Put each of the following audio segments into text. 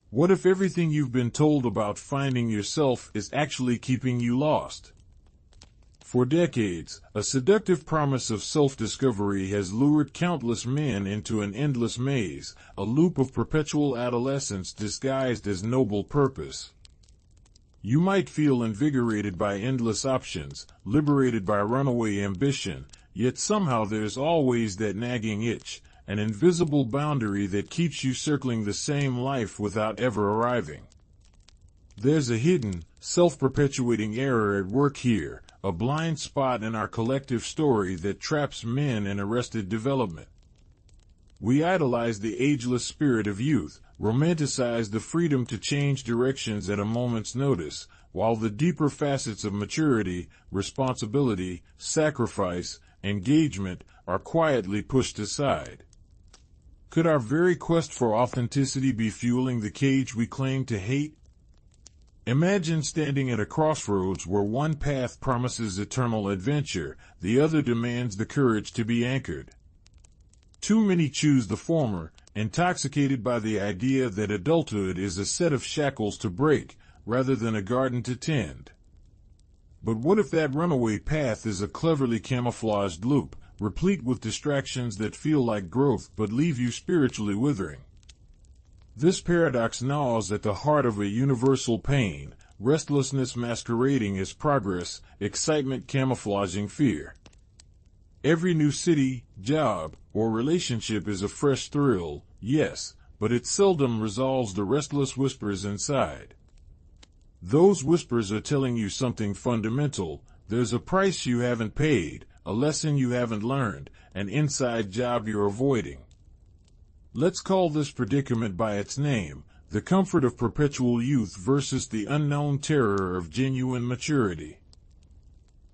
What if everything you've been told about finding yourself is actually keeping you lost? For decades, a seductive promise of self-discovery has lured countless men into an endless maze, a loop of perpetual adolescence disguised as noble purpose. You might feel invigorated by endless options, liberated by runaway ambition, yet somehow there's always that nagging itch, an invisible boundary that keeps you circling the same life without ever arriving. There's a hidden, self-perpetuating error at work here, a blind spot in our collective story that traps men in arrested development. We idolize the ageless spirit of youth, romanticize the freedom to change directions at a moment's notice, while the deeper facets of maturity, responsibility, sacrifice, engagement are quietly pushed aside. Could our very quest for authenticity be fueling the cage we claim to hate? Imagine standing at a crossroads where one path promises eternal adventure, the other demands the courage to be anchored. Too many choose the former, intoxicated by the idea that adulthood is a set of shackles to break, rather than a garden to tend. But what if that runaway path is a cleverly camouflaged loop, replete with distractions that feel like growth but leave you spiritually withering? This paradox gnaws at the heart of a universal pain, restlessness masquerading as progress, excitement camouflaging fear. Every new city, job, or relationship is a fresh thrill, yes, but it seldom resolves the restless whispers inside. Those whispers are telling you something fundamental. There's a price you haven't paid, a lesson you haven't learned, an inside job you're avoiding. Let's call this predicament by its name, the comfort of perpetual youth versus the unknown terror of genuine maturity.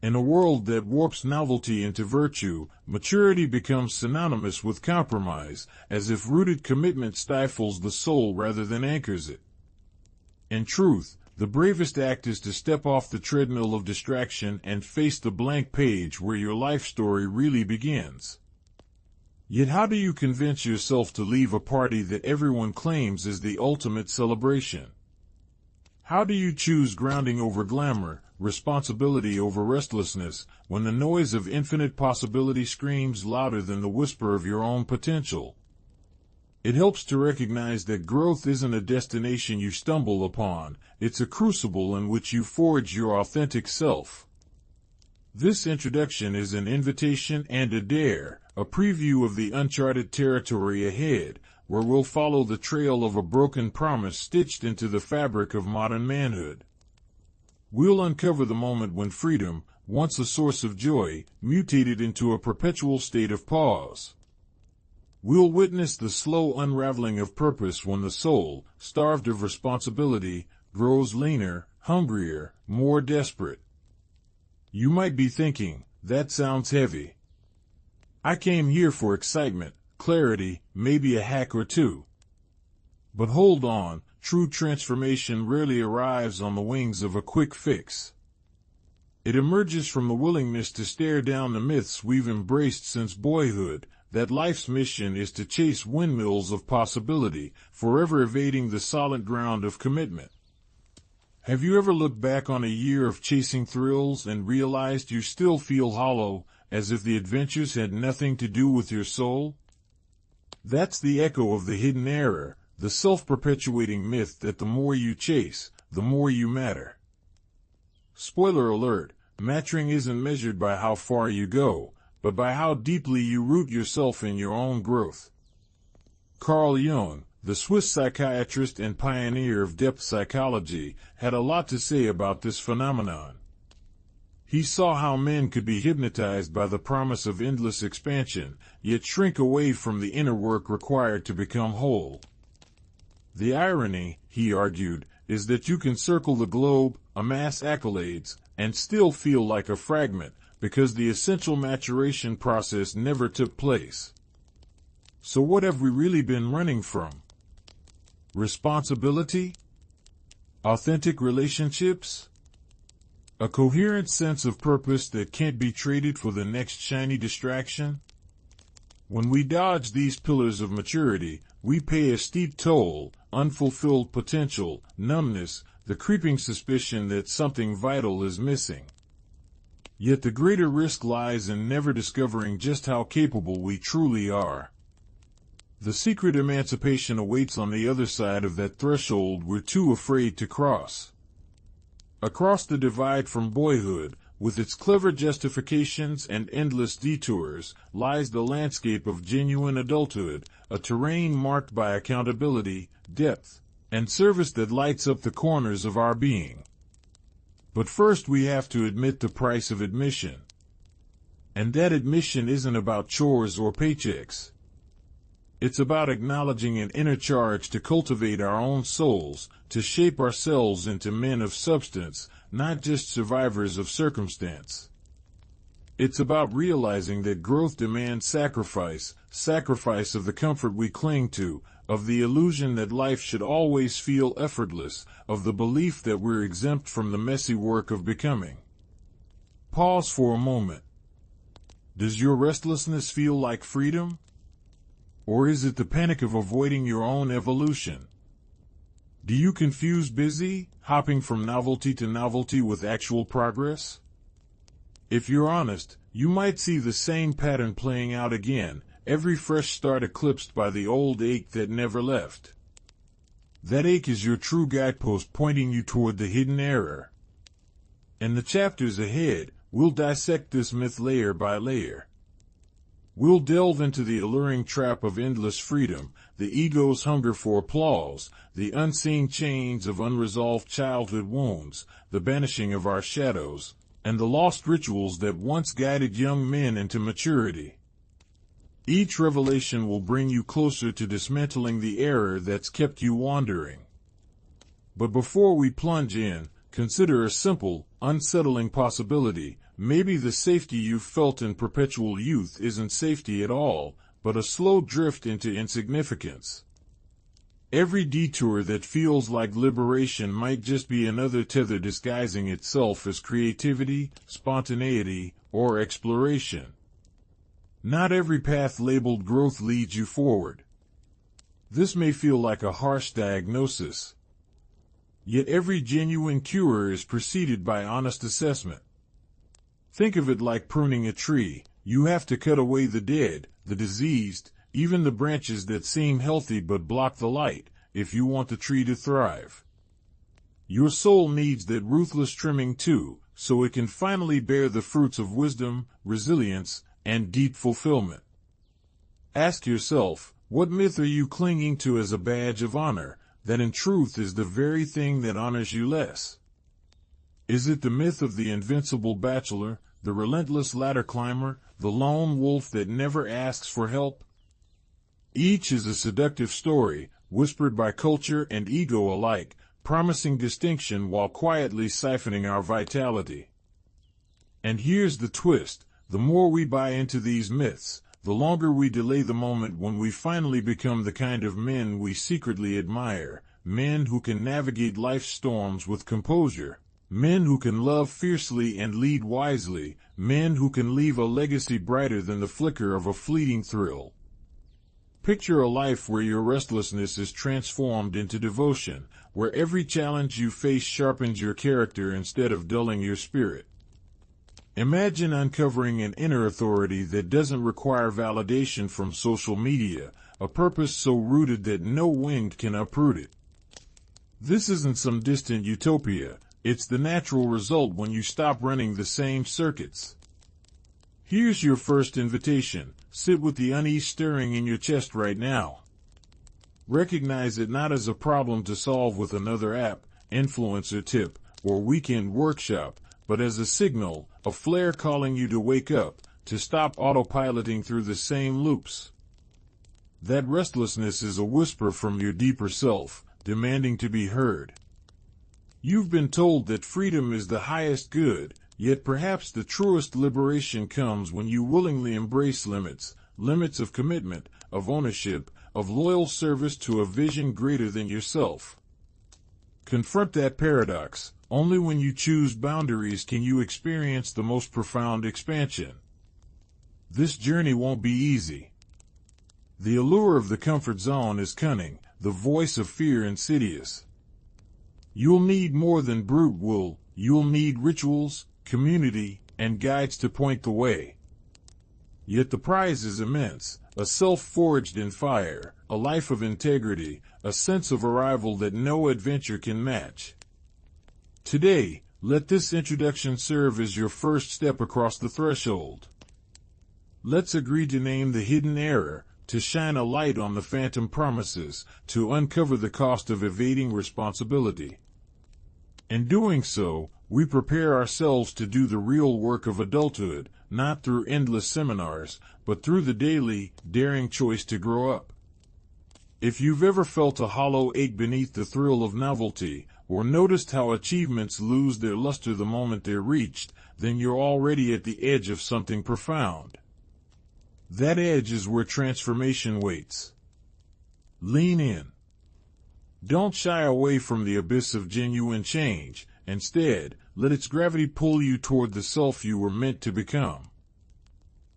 In a world that warps novelty into virtue, maturity becomes synonymous with compromise, as if rooted commitment stifles the soul rather than anchors it. In truth, the bravest act is to step off the treadmill of distraction and face the blank page where your life story really begins. Yet how do you convince yourself to leave a party that everyone claims is the ultimate celebration? How do you choose grounding over glamour, responsibility over restlessness, when the noise of infinite possibility screams louder than the whisper of your own potential? It helps to recognize that growth isn't a destination you stumble upon, it's a crucible in which you forge your authentic self. This introduction is an invitation and a dare, a preview of the uncharted territory ahead, where we'll follow the trail of a broken promise stitched into the fabric of modern manhood. We'll uncover the moment when freedom, once a source of joy, mutated into a perpetual state of pause. We'll witness the slow unraveling of purpose when the soul, starved of responsibility, grows leaner, hungrier, more desperate. You might be thinking, that sounds heavy. I came here for excitement, clarity, maybe a hack or two. But hold on, true transformation rarely arrives on the wings of a quick fix. It emerges from the willingness to stare down the myths we've embraced since boyhood, that life's mission is to chase windmills of possibility, forever evading the solid ground of commitment. Have you ever looked back on a year of chasing thrills and realized you still feel hollow, as if the adventures had nothing to do with your soul? That's the echo of the hidden error, the self-perpetuating myth that the more you chase, the more you matter. Spoiler alert, maturing isn't measured by how far you go, but by how deeply you root yourself in your own growth. Carl Jung, the Swiss psychiatrist and pioneer of depth psychology, had a lot to say about this phenomenon. He saw how men could be hypnotized by the promise of endless expansion, yet shrink away from the inner work required to become whole. The irony, he argued, is that you can circle the globe, amass accolades, and still feel like a fragment, because the essential maturation process never took place. So what have we really been running from? Responsibility? Authentic relationships? A coherent sense of purpose that can't be traded for the next shiny distraction? When we dodge these pillars of maturity, we pay a steep toll: unfulfilled potential, numbness, the creeping suspicion that something vital is missing. Yet the greater risk lies in never discovering just how capable we truly are. The secret emancipation awaits on the other side of that threshold we're too afraid to cross. Across the divide from boyhood, with its clever justifications and endless detours, lies the landscape of genuine adulthood, a terrain marked by accountability, depth, and service that lights up the corners of our being. But first we have to admit the price of admission. And that admission isn't about chores or paychecks. It's about acknowledging an inner charge to cultivate our own souls, to shape ourselves into men of substance, not just survivors of circumstance. It's about realizing that growth demands sacrifice of the comfort we cling to, of the illusion that life should always feel effortless, of the belief that we're exempt from the messy work of becoming. Pause for a moment. Does your restlessness feel like freedom? Or is it the panic of avoiding your own evolution? Do you confuse busy, hopping from novelty to novelty with actual progress? If you're honest, you might see the same pattern playing out again, every fresh start eclipsed by the old ache that never left. That ache is your true guidepost pointing you toward the hidden error. In the chapters ahead, we'll dissect this myth layer by layer. We'll delve into the alluring trap of endless freedom, the ego's hunger for applause, the unseen chains of unresolved childhood wounds, the banishing of our shadows, and the lost rituals that once guided young men into maturity. Each revelation will bring you closer to dismantling the error that's kept you wandering. But before we plunge in, consider a simple, unsettling possibility. Maybe the safety you've felt in perpetual youth isn't safety at all, but a slow drift into insignificance. Every detour that feels like liberation might just be another tether disguising itself as creativity, spontaneity, or exploration. Not every path labeled growth leads you forward. This may feel like a harsh diagnosis. Yet every genuine cure is preceded by honest assessment. Think of it like pruning a tree. You have to cut away the dead, the diseased, even the branches that seem healthy but block the light, if you want the tree to thrive. Your soul needs that ruthless trimming too, so it can finally bear the fruits of wisdom, resilience, and deep fulfillment. Ask yourself, what myth are you clinging to as a badge of honor, that in truth is the very thing that honors you less? Is it the myth of the invincible bachelor, the relentless ladder climber, the lone wolf that never asks for help? Each is a seductive story, whispered by culture and ego alike, promising distinction while quietly siphoning our vitality. And here's the twist: the more we buy into these myths, the longer we delay the moment when we finally become the kind of men we secretly admire, men who can navigate life's storms with composure, men who can love fiercely and lead wisely, men who can leave a legacy brighter than the flicker of a fleeting thrill. Picture a life where your restlessness is transformed into devotion, where every challenge you face sharpens your character instead of dulling your spirit. Imagine uncovering an inner authority that doesn't require validation from social media, a purpose so rooted that no wind can uproot it. This isn't some distant utopia. It's the natural result when you stop running the same circuits. Here's your first invitation. Sit with the unease stirring in your chest right now. Recognize it not as a problem to solve with another app, influencer tip, or weekend workshop, but as a signal, a flare calling you to wake up, to stop autopiloting through the same loops. That restlessness is a whisper from your deeper self, demanding to be heard. You've been told that freedom is the highest good, yet perhaps the truest liberation comes when you willingly embrace limits, limits of commitment, of ownership, of loyal service to a vision greater than yourself. Confront that paradox. Only when you choose boundaries can you experience the most profound expansion. This journey won't be easy. The allure of the comfort zone is cunning, the voice of fear insidious. You'll need more than brute wool, you'll need rituals, community, and guides to point the way. Yet the prize is immense, a self forged in fire, a life of integrity, a sense of arrival that no adventure can match. Today, let this introduction serve as your first step across the threshold. Let's agree to name the hidden error, to shine a light on the phantom promises, to uncover the cost of evading responsibility. In doing so, we prepare ourselves to do the real work of adulthood, not through endless seminars, but through the daily, daring choice to grow up. If you've ever felt a hollow ache beneath the thrill of novelty, or noticed how achievements lose their luster the moment they're reached, then you're already at the edge of something profound. That edge is where transformation waits. Lean in. Don't shy away from the abyss of genuine change. Instead, let its gravity pull you toward the self you were meant to become.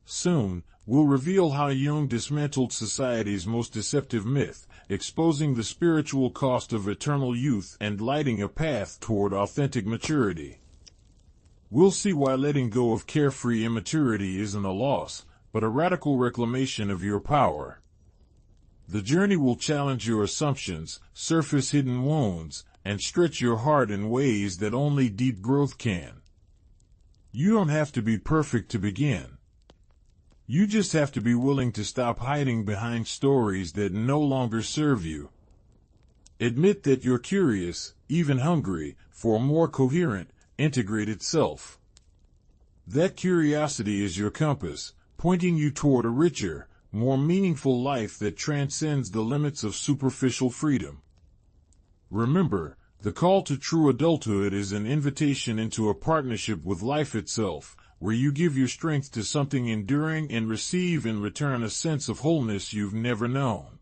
Soon, we'll reveal how Jung dismantled society's most deceptive myth, exposing the spiritual cost of eternal youth and lighting a path toward authentic maturity. We'll see why letting go of carefree immaturity isn't a loss, but a radical reclamation of your power. The journey will challenge your assumptions, surface hidden wounds, and stretch your heart in ways that only deep growth can. You don't have to be perfect to begin. You just have to be willing to stop hiding behind stories that no longer serve you. Admit that you're curious, even hungry, for a more coherent, integrated self. That curiosity is your compass, pointing you toward a richer, more meaningful life that transcends the limits of superficial freedom. Remember, the call to true adulthood is an invitation into a partnership with life itself, where you give your strength to something enduring and receive in return a sense of wholeness you've never known.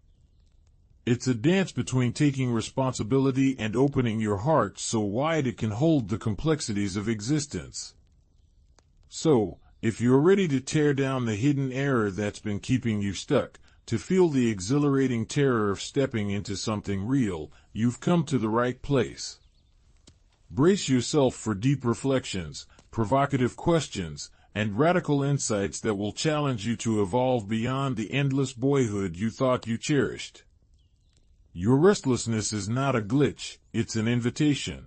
It's a dance between taking responsibility and opening your heart so wide it can hold the complexities of existence. So, if you're ready to tear down the hidden error that's been keeping you stuck, to feel the exhilarating terror of stepping into something real, you've come to the right place. Brace yourself for deep reflections, provocative questions, and radical insights that will challenge you to evolve beyond the endless boyhood you thought you cherished. Your restlessness is not a glitch, it's an invitation.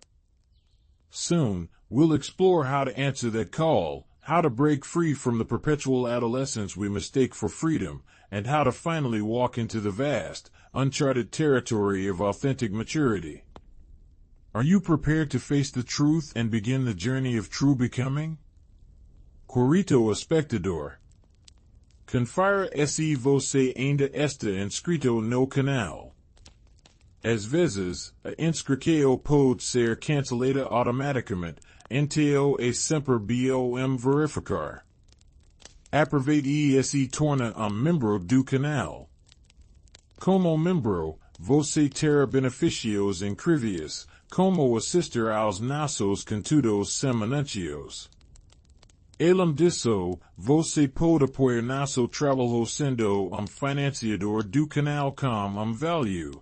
Soon, we'll explore how to answer that call, how to break free from the perpetual adolescence we mistake for freedom, and how to finally walk into the vast, uncharted territory of authentic maturity. Are you prepared to face the truth and begin the journey of true becoming? Corito espectador. Confira se você ainda está inscrito no canal. Às vezes, a inscrição pode ser cancelada automaticamente, então é sempre bom verificar. Aproveite e se torna membro do canal. Como membro, você terá benefícios incríveis, como assistir aos nossos conteúdos semanais. Além disso, você pode apoiar nosso trabalho sendo financiador do canal com value.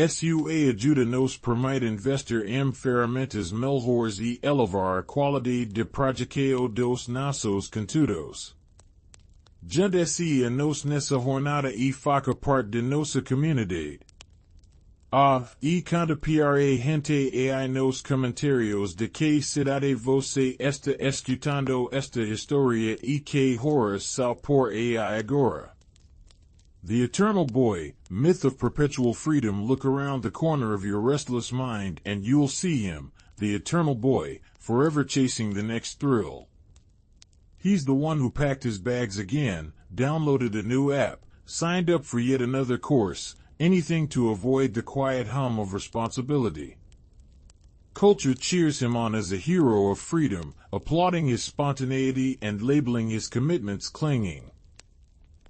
Sua ajuda nos permite investir em ferramentas melhores e elevar a qualidade de produção dos nossos conteúdos. Junte-se a nós nessa jornada e faça parte de nossa comunidade. E compartilhe gente aí nos comentários de que cidade você está escutando esta história e que horror sal por aí agora. The Eternal Boy, myth of perpetual freedom. Look around the corner of your restless mind and you'll see him, the Eternal Boy, forever chasing the next thrill. He's the one who packed his bags again, downloaded a new app, signed up for yet another course, anything to avoid the quiet hum of responsibility. Culture cheers him on as a hero of freedom, applauding his spontaneity and labeling his commitments clinging.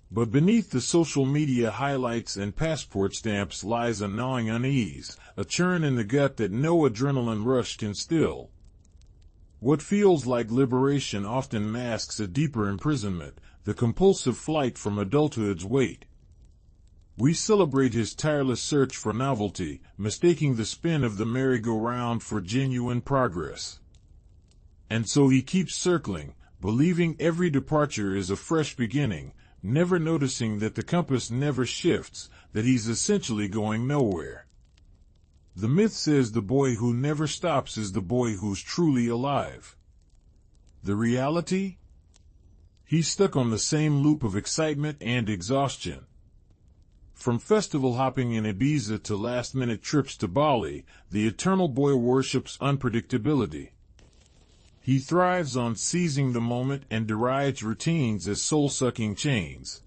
But beneath the social media highlights and passport stamps lies a gnawing unease, a churn in the gut that no adrenaline rush can still. What feels like liberation often masks a deeper imprisonment, the compulsive flight from adulthood's weight. We celebrate his tireless search for novelty, mistaking the spin of the merry-go-round for genuine progress. And so he keeps circling, believing every departure is a fresh beginning, never noticing that the compass never shifts, that he's essentially going nowhere. The myth says the boy who never stops is the boy who's truly alive. The reality? He's stuck on the same loop of excitement and exhaustion. From festival hopping in Ibiza to last-minute trips to Bali, the eternal boy worships unpredictability. He thrives on seizing the moment and derides routines as soul-sucking chains.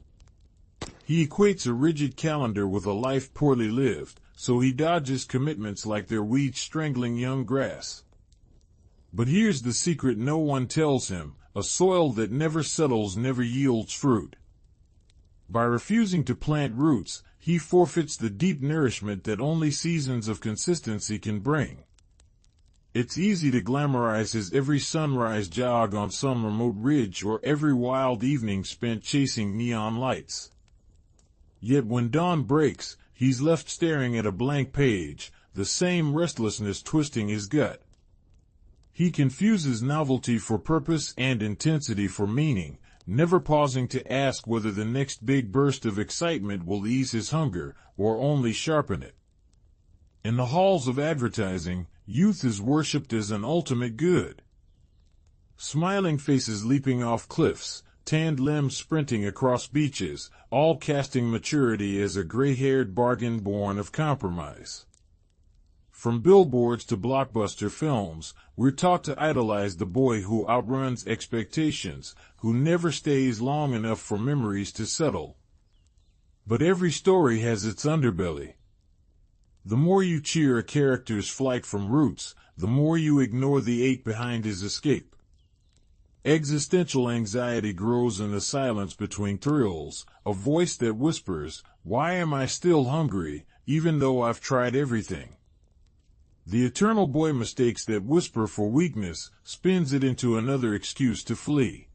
He equates a rigid calendar with a life poorly lived, so he dodges commitments like they're weeds strangling young grass. But here's the secret no one tells him: a soil that never settles never yields fruit. By refusing to plant roots, he forfeits the deep nourishment that only seasons of consistency can bring. It's easy to glamorize his every sunrise jog on some remote ridge or every wild evening spent chasing neon lights. Yet when dawn breaks, he's left staring at a blank page, the same restlessness twisting his gut. He confuses novelty for purpose and intensity for meaning, never pausing to ask whether the next big burst of excitement will ease his hunger or only sharpen it. In the halls of advertising, youth is worshipped as an ultimate good. Smiling faces leaping off cliffs, tanned limbs sprinting across beaches, all casting maturity as a gray-haired bargain born of compromise. From billboards to blockbuster films, we're taught to idolize the boy who outruns expectations, who never stays long enough for memories to settle. But every story has its underbelly. The more you cheer a character's flight from roots, the more you ignore the ache behind his escape. Existential anxiety grows in the silence between thrills, a voice that whispers, "Why am I still hungry, even though I've tried everything?" The eternal boy mistakes that whisper for weakness, spins it into another excuse to flee.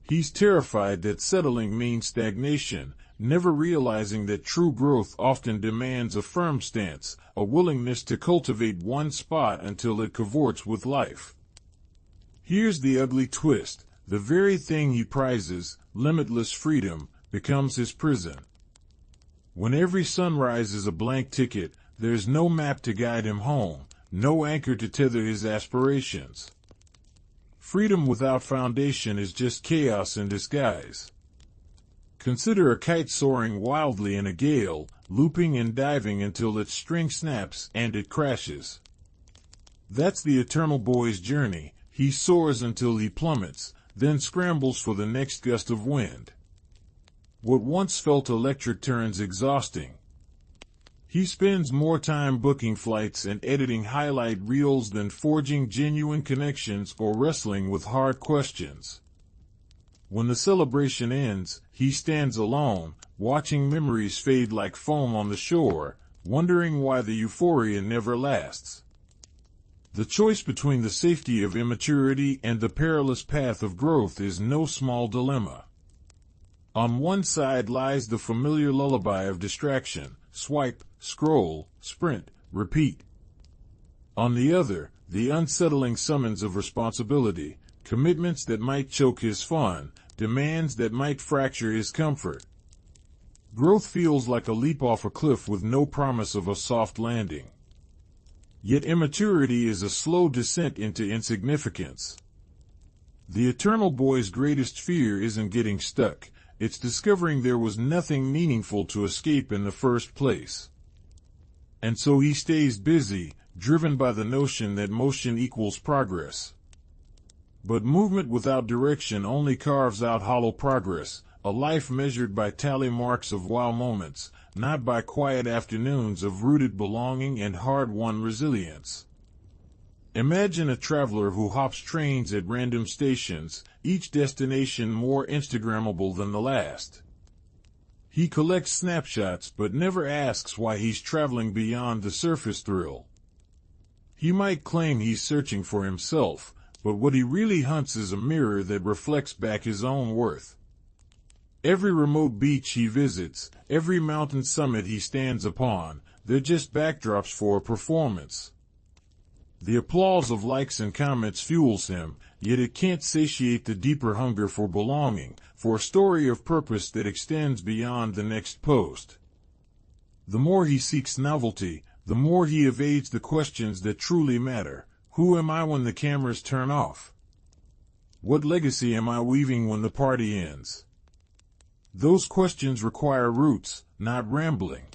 He's terrified that settling means stagnation, never realizing that true growth often demands a firm stance, a willingness to cultivate one spot until it cavorts with life. Here's the ugly twist: the very thing he prizes, limitless freedom, becomes his prison. When every sunrise is a blank ticket, there's no map to guide him home, no anchor to tether his aspirations. Freedom without foundation is just chaos in disguise. Consider a kite soaring wildly in a gale, looping and diving until its string snaps and it crashes. That's the eternal boy's journey. He soars until he plummets, then scrambles for the next gust of wind. What once felt electric turns exhausting. He spends more time booking flights and editing highlight reels than forging genuine connections or wrestling with hard questions. When the celebration ends, he stands alone, watching memories fade like foam on the shore, wondering why the euphoria never lasts. The choice between the safety of immaturity and the perilous path of growth is no small dilemma. On one side lies the familiar lullaby of distraction: swipe, scroll, sprint, repeat. On the other, the unsettling summons of responsibility, commitments that might choke his fun, demands that might fracture his comfort. Growth feels like a leap off a cliff with no promise of a soft landing. Yet immaturity is a slow descent into insignificance. The eternal boy's greatest fear isn't getting stuck, it's discovering there was nothing meaningful to escape in the first place. And so he stays busy, driven by the notion that motion equals progress. But movement without direction only carves out hollow progress, a life measured by tally marks of wow moments, not by quiet afternoons of rooted belonging and hard-won resilience. Imagine a traveler who hops trains at random stations, each destination more Instagrammable than the last. He collects snapshots but never asks why he's traveling beyond the surface thrill. He might claim he's searching for himself, but what he really hunts is a mirror that reflects back his own worth. Every remote beach he visits, every mountain summit he stands upon, they're just backdrops for a performance. The applause of likes and comments fuels him, yet it can't satiate the deeper hunger for belonging, for a story of purpose that extends beyond the next post. The more he seeks novelty, the more he evades the questions that truly matter. Who am I when the cameras turn off? What legacy am I weaving when the party ends? Those questions require roots, not rambling.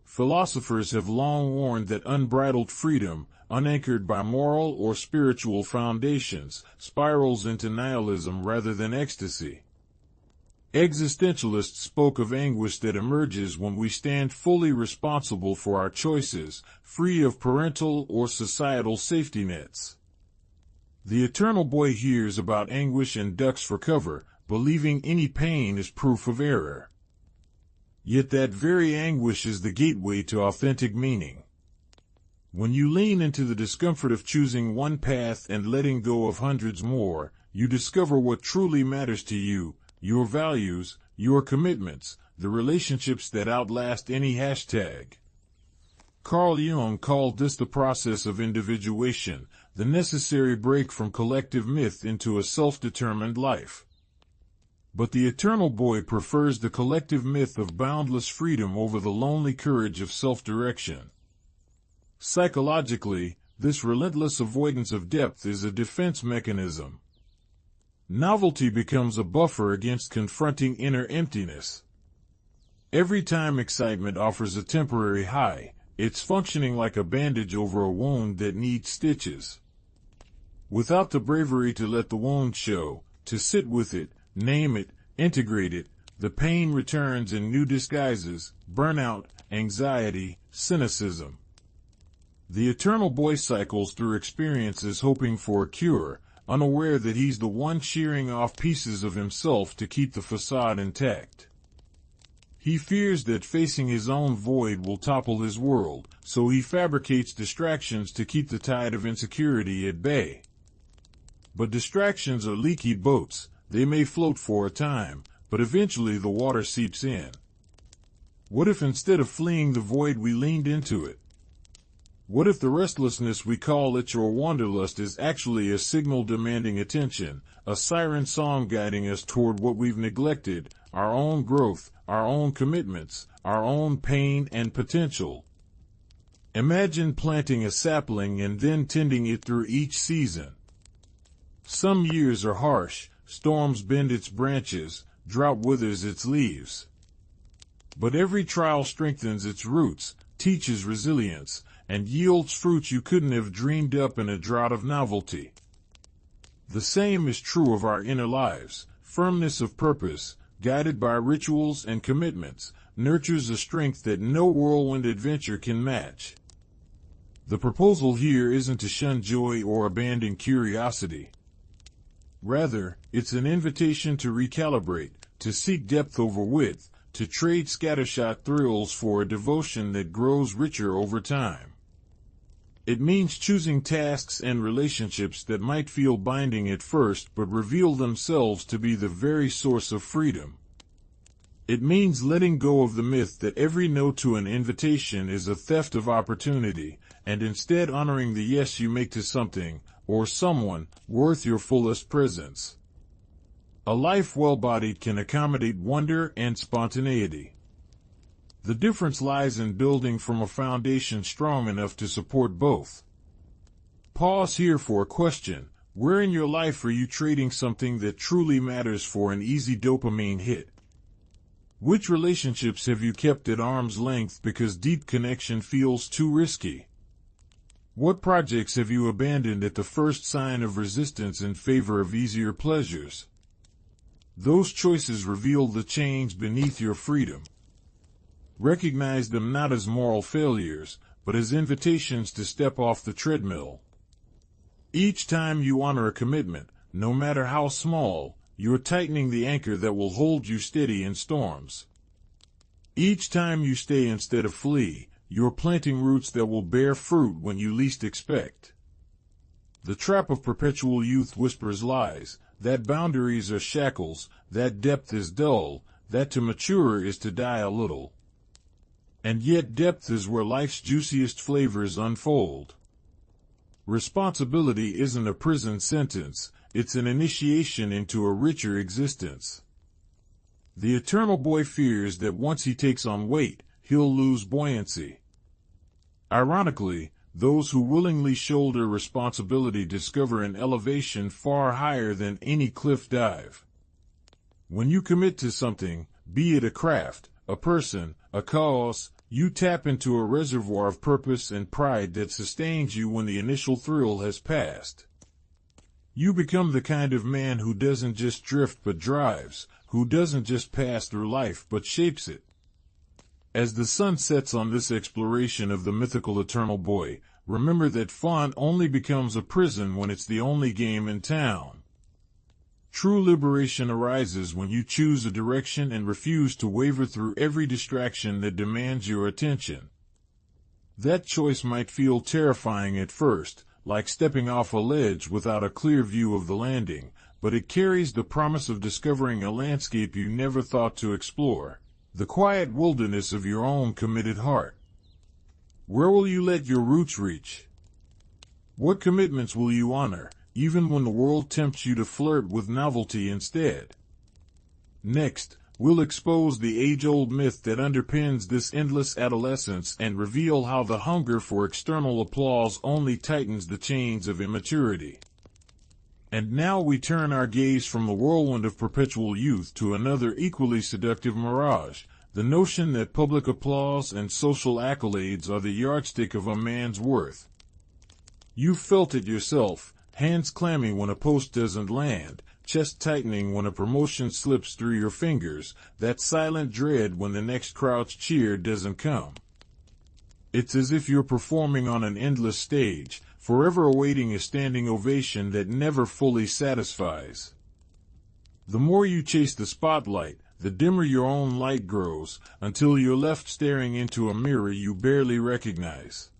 Philosophers have long warned that unbridled freedom, unanchored by moral or spiritual foundations, spirals into nihilism rather than ecstasy. Existentialists spoke of anguish that emerges when we stand fully responsible for our choices, free of parental or societal safety nets. The eternal boy hears about anguish and ducks for cover, believing any pain is proof of error. Yet that very anguish is the gateway to authentic meaning. When you lean into the discomfort of choosing one path and letting go of hundreds more, you discover what truly matters to you, your values, your commitments, the relationships that outlast any hashtag. Carl Jung called this the process of individuation, the necessary break from collective myth into a self-determined life. But the eternal boy prefers the collective myth of boundless freedom over the lonely courage of self-direction. Psychologically, this relentless avoidance of depth is a defense mechanism. Novelty becomes a buffer against confronting inner emptiness. Every time excitement offers a temporary high, it's functioning like a bandage over a wound that needs stitches. Without the bravery to let the wound show, to sit with it, name it, integrate it, the pain returns in new disguises: burnout, anxiety, cynicism. The eternal boy cycles through experiences hoping for a cure, unaware that he's the one shearing off pieces of himself to keep the facade intact. He fears that facing his own void will topple his world, so he fabricates distractions to keep the tide of insecurity at bay. But distractions are leaky boats. They may float for a time, but eventually the water seeps in. What if instead of fleeing the void we leaned into it? What if the restlessness we call itch or wanderlust is actually a signal demanding attention, a siren song guiding us toward what we've neglected, our own growth, our own commitments, our own pain and potential? Imagine planting a sapling and then tending it through each season. Some years are harsh. Storms bend its branches, drought withers its leaves. But every trial strengthens its roots, teaches resilience, and yields fruits you couldn't have dreamed up in a drought of novelty. The same is true of our inner lives. Firmness of purpose, guided by rituals and commitments, nurtures a strength that no whirlwind adventure can match. The proposal here isn't to shun joy or abandon curiosity. Rather, it's an invitation to recalibrate, to seek depth over width, to trade scattershot thrills for a devotion that grows richer over time. It means choosing tasks and relationships that might feel binding at first but reveal themselves to be the very source of freedom. It means letting go of the myth that every no to an invitation is a theft of opportunity, and instead honoring the yes you make to something, or someone, worth your fullest presence. A life well-bodied can accommodate wonder and spontaneity. The difference lies in building from a foundation strong enough to support both. Pause here for a question. Where in your life are you trading something that truly matters for an easy dopamine hit? Which relationships have you kept at arm's length because deep connection feels too risky? What projects have you abandoned at the first sign of resistance in favor of easier pleasures? Those choices reveal the chains beneath your freedom. Recognize them not as moral failures, but as invitations to step off the treadmill. Each time you honor a commitment, no matter how small, you're tightening the anchor that will hold you steady in storms. Each time you stay instead of flee, you're planting roots that will bear fruit when you least expect. The trap of perpetual youth whispers lies. that boundaries are shackles, that depth is dull, that to mature is to die a little. And yet depth is where life's juiciest flavors unfold. Responsibility isn't a prison sentence, it's an initiation into a richer existence. The eternal boy fears that once he takes on weight, he'll lose buoyancy. Ironically, those who willingly shoulder responsibility discover an elevation far higher than any cliff dive. When you commit to something, be it a craft, a person, a cause, you tap into a reservoir of purpose and pride that sustains you when the initial thrill has passed. You become the kind of man who doesn't just drift but drives, who doesn't just pass through life but shapes it. As the sun sets on this exploration of the mythical eternal boy, remember that fun only becomes a prison when it's the only game in town. True liberation arises when you choose a direction and refuse to waver through every distraction that demands your attention. That choice might feel terrifying at first, like stepping off a ledge without a clear view of the landing, but it carries the promise of discovering a landscape you never thought to explore, the quiet wilderness of your own committed heart. Where will you let your roots reach? What commitments will you honor, even when the world tempts you to flirt with novelty instead? Next, we'll expose the age-old myth that underpins this endless adolescence and reveal how the hunger for external applause only tightens the chains of immaturity. And now we turn our gaze from the whirlwind of perpetual youth to another equally seductive mirage, the notion that public applause and social accolades are the yardstick of a man's worth. You've felt it yourself, hands clammy when a post doesn't land, chest tightening when a promotion slips through your fingers, that silent dread when the next crowd's cheer doesn't come. It's as if you're performing on an endless stage, forever awaiting a standing ovation that never fully satisfies. The more you chase the spotlight, the dimmer your own light grows, until you're left staring into a mirror you barely recognize.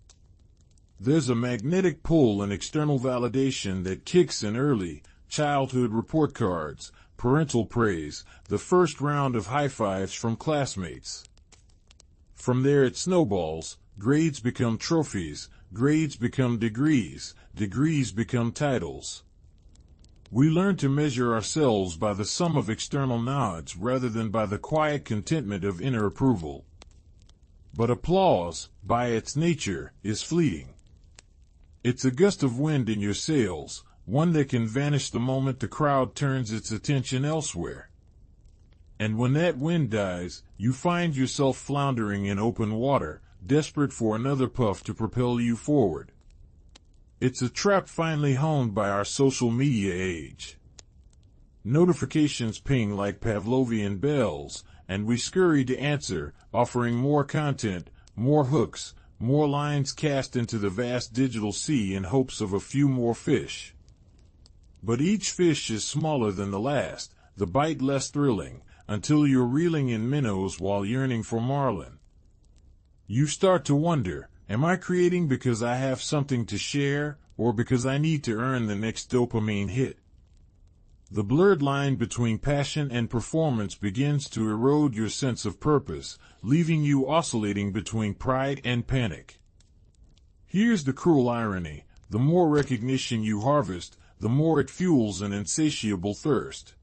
There's a magnetic pull and external validation that kicks in early: childhood report cards, parental praise, the first round of high fives from classmates. From there it snowballs. Grades become trophies, grades become degrees, degrees become titles. We learn to measure ourselves by the sum of external nods rather than by the quiet contentment of inner approval. But applause, by its nature, is fleeting. It's a gust of wind in your sails, one that can vanish the moment the crowd turns its attention elsewhere. And when that wind dies, you find yourself floundering in open water, desperate for another puff to propel you forward. It's a trap finely honed by our social media age. Notifications ping like Pavlovian bells, and we scurry to answer, offering more content, more hooks, more lines cast into the vast digital sea in hopes of a few more fish. But each fish is smaller than the last, the bite less thrilling, until you're reeling in minnows while yearning for marlin. You start to wonder, am I creating because I have something to share, or because I need to earn the next dopamine hit? The blurred line between passion and performance begins to erode your sense of purpose, leaving you oscillating between pride and panic. Here's the cruel irony: the more recognition you harvest, the more it fuels an insatiable thirst.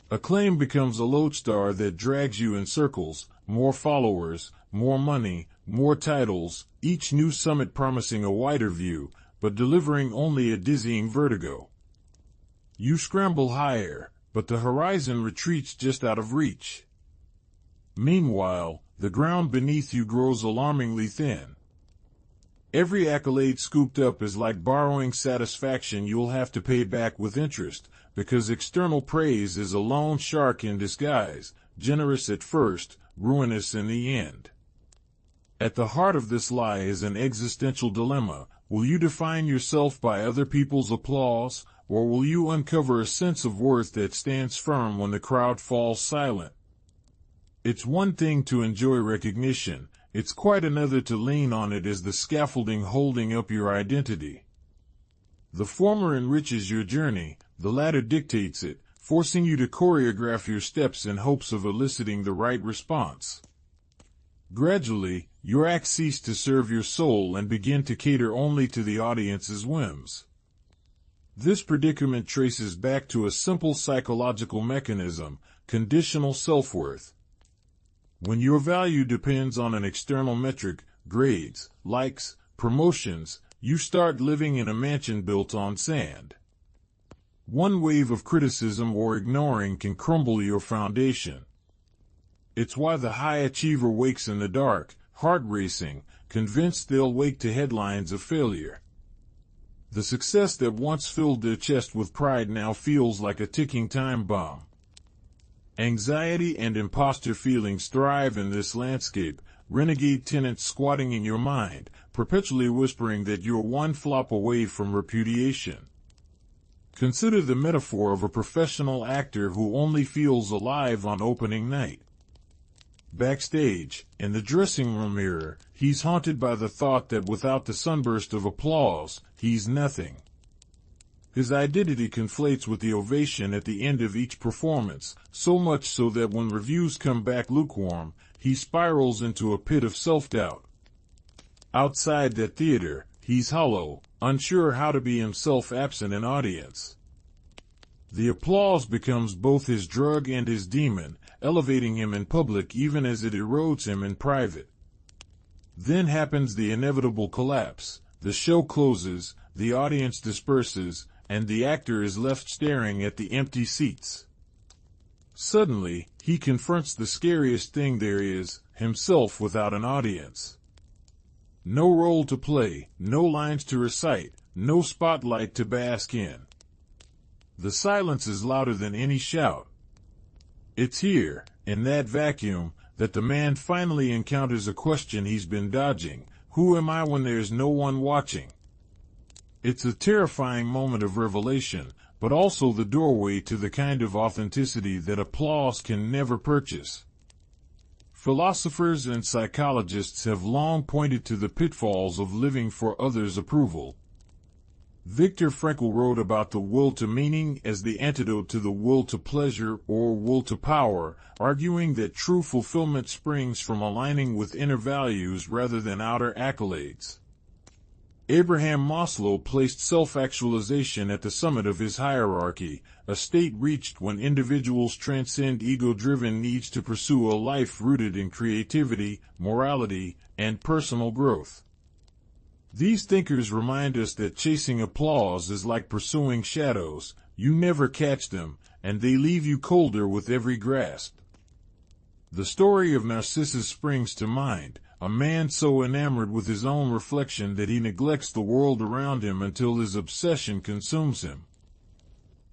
Acclaim becomes a lodestar that drags you in circles: more followers, more money, more titles, each new summit promising a wider view, but delivering only a dizzying vertigo. You scramble higher, but the horizon retreats just out of reach. Meanwhile, the ground beneath you grows alarmingly thin. Every accolade scooped up is like borrowing satisfaction you'll have to pay back with interest, because external praise is a loan shark in disguise, generous at first, ruinous in the end. At the heart of this lie is an existential dilemma: will you define yourself by other people's applause, or will you uncover a sense of worth that stands firm when the crowd falls silent? It's one thing to enjoy recognition, it's quite another to lean on it as the scaffolding holding up your identity. The former enriches your journey, the latter dictates it, forcing you to choreograph your steps in hopes of eliciting the right response. Gradually, your acts cease to serve your soul and begin to cater only to the audience's whims. This predicament traces back to a simple psychological mechanism, conditional self-worth. When your value depends on an external metric, grades, likes, promotions, you start living in a mansion built on sand. One wave of criticism or ignoring can crumble your foundation. It's why the high achiever wakes in the dark, heart racing, convinced they'll wake to headlines of failure. The success that once filled their chest with pride now feels like a ticking time bomb. Anxiety and imposter feelings thrive in this landscape, renegade tenants squatting in your mind, perpetually whispering that you're one flop away from repudiation. Consider the metaphor of a professional actor who only feels alive on opening night. Backstage, in the dressing room mirror, he's haunted by the thought that without the sunburst of applause, he's nothing. His identity conflates with the ovation at the end of each performance, so much so that when reviews come back lukewarm, he spirals into a pit of self-doubt. Outside that theater, he's hollow, unsure how to be himself absent an audience. The applause becomes both his drug and his demon, elevating him in public even as it erodes him in private. Then happens the inevitable collapse. The show closes, the audience disperses, and the actor is left staring at the empty seats. Suddenly, he confronts the scariest thing there is, himself without an audience. No role to play, no lines to recite, no spotlight to bask in. The silence is louder than any shout. It's here, in that vacuum, that the man finally encounters a question he's been dodging. Who am I when there's no one watching? It's a terrifying moment of revelation, but also the doorway to the kind of authenticity that applause can never purchase. Philosophers and psychologists have long pointed to the pitfalls of living for others' approval. Viktor Frankl wrote about the will to meaning as the antidote to the will to pleasure or will to power, arguing that true fulfillment springs from aligning with inner values rather than outer accolades. Abraham Maslow placed self-actualization at the summit of his hierarchy, a state reached when individuals transcend ego-driven needs to pursue a life rooted in creativity, morality, and personal growth. These thinkers remind us that chasing applause is like pursuing shadows. You never catch them, and they leave you colder with every grasp. The story of Narcissus springs to mind, a man so enamored with his own reflection that he neglects the world around him until his obsession consumes him.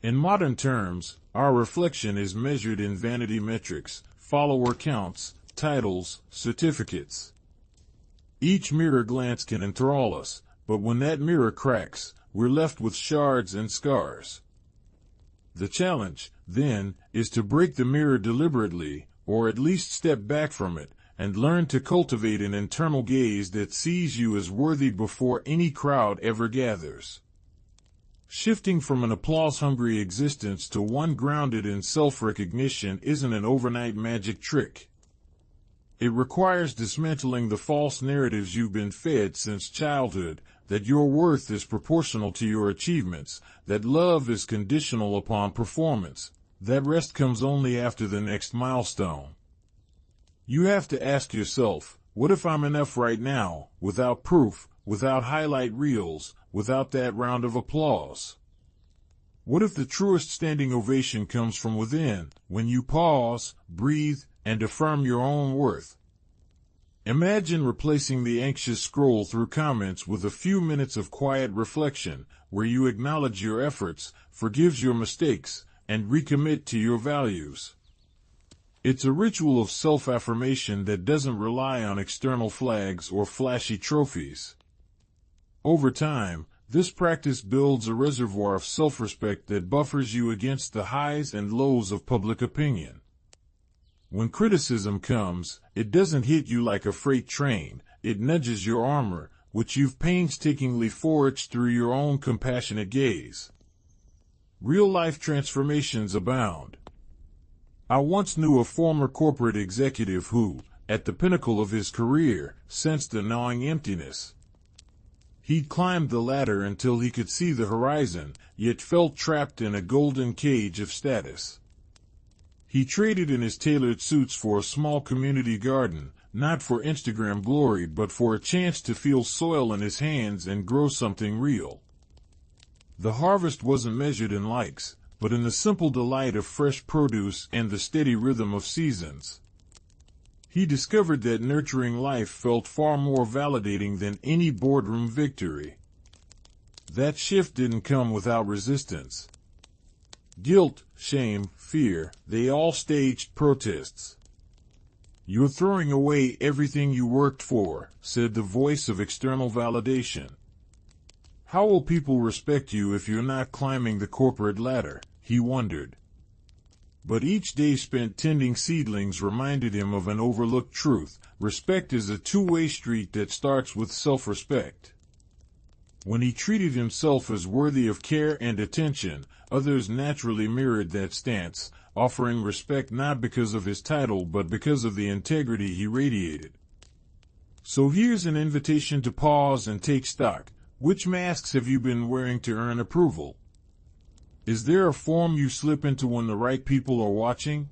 In modern terms, our reflection is measured in vanity metrics, follower counts, titles, certificates. Each mirror glance can enthrall us, but when that mirror cracks, we're left with shards and scars. The challenge, then, is to break the mirror deliberately, or at least step back from it, and learn to cultivate an internal gaze that sees you as worthy before any crowd ever gathers. Shifting from an applause-hungry existence to one grounded in self-recognition isn't an overnight magic trick. It requires dismantling the false narratives you've been fed since childhood, that your worth is proportional to your achievements, that love is conditional upon performance, that rest comes only after the next milestone. You have to ask yourself, what if I'm enough right now, without proof, without highlight reels, without that round of applause? What if the truest standing ovation comes from within, when you pause, breathe, and affirm your own worth? Imagine replacing the anxious scroll through comments with a few minutes of quiet reflection, where you acknowledge your efforts, forgive your mistakes, and recommit to your values. It's a ritual of self-affirmation that doesn't rely on external flags or flashy trophies. Over time, this practice builds a reservoir of self-respect that buffers you against the highs and lows of public opinion. When criticism comes, it doesn't hit you like a freight train, it nudges your armor, which you've painstakingly forged through your own compassionate gaze. Real-life transformations abound. I once knew a former corporate executive who, at the pinnacle of his career, sensed a gnawing emptiness. He'd climbed the ladder until he could see the horizon, yet felt trapped in a golden cage of status. He traded in his tailored suits for a small community garden, not for Instagram glory but for a chance to feel soil in his hands and grow something real. The harvest wasn't measured in likes, but in the simple delight of fresh produce and the steady rhythm of seasons. He discovered that nurturing life felt far more validating than any boardroom victory. That shift didn't come without resistance. Guilt, shame, fear, they all staged protests. "You're throwing away everything you worked for," said the voice of external validation. "How will people respect you if you're not climbing the corporate ladder?" he wondered. But each day spent tending seedlings reminded him of an overlooked truth: respect is a two-way street that starts with self-respect. When he treated himself as worthy of care and attention, others naturally mirrored that stance, offering respect not because of his title but because of the integrity he radiated. So here's an invitation to pause and take stock. Which masks have you been wearing to earn approval? Is there a form you slip into when the right people are watching?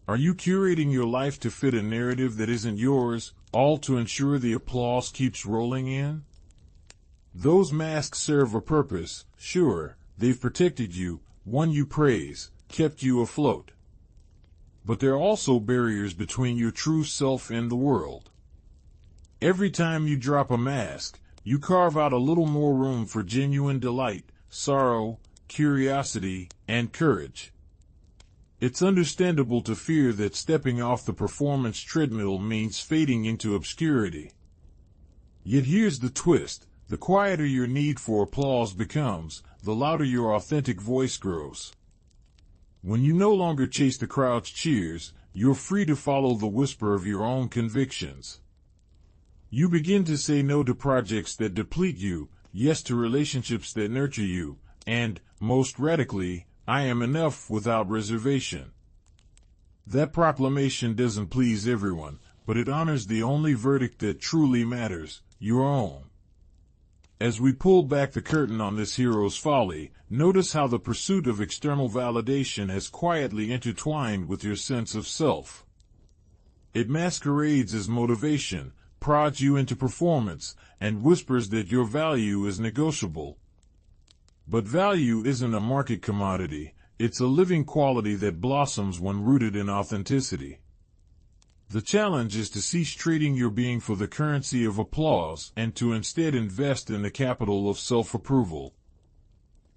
Are you curating your life to fit a narrative that isn't yours, all to ensure the applause keeps rolling in? Those masks serve a purpose, sure. They've protected you, won you praise, kept you afloat. But they're also barriers between your true self and the world. Every time you drop a mask, you carve out a little more room for genuine delight, sorrow, curiosity, and courage. It's understandable to fear that stepping off the performance treadmill means fading into obscurity. Yet here's the twist: the quieter your need for applause becomes, the louder your authentic voice grows. When you no longer chase the crowd's cheers, you're free to follow the whisper of your own convictions. You begin to say no to projects that deplete you, yes to relationships that nurture you, and, most radically, I am enough without reservation. That proclamation doesn't please everyone, but it honors the only verdict that truly matters, your own. As we pull back the curtain on this hero's folly, notice how the pursuit of external validation has quietly intertwined with your sense of self. It masquerades as motivation, prods you into performance, and whispers that your value is negotiable. But value isn't a market commodity, it's a living quality that blossoms when rooted in authenticity. The challenge is to cease trading your being for the currency of applause and to instead invest in the capital of self-approval.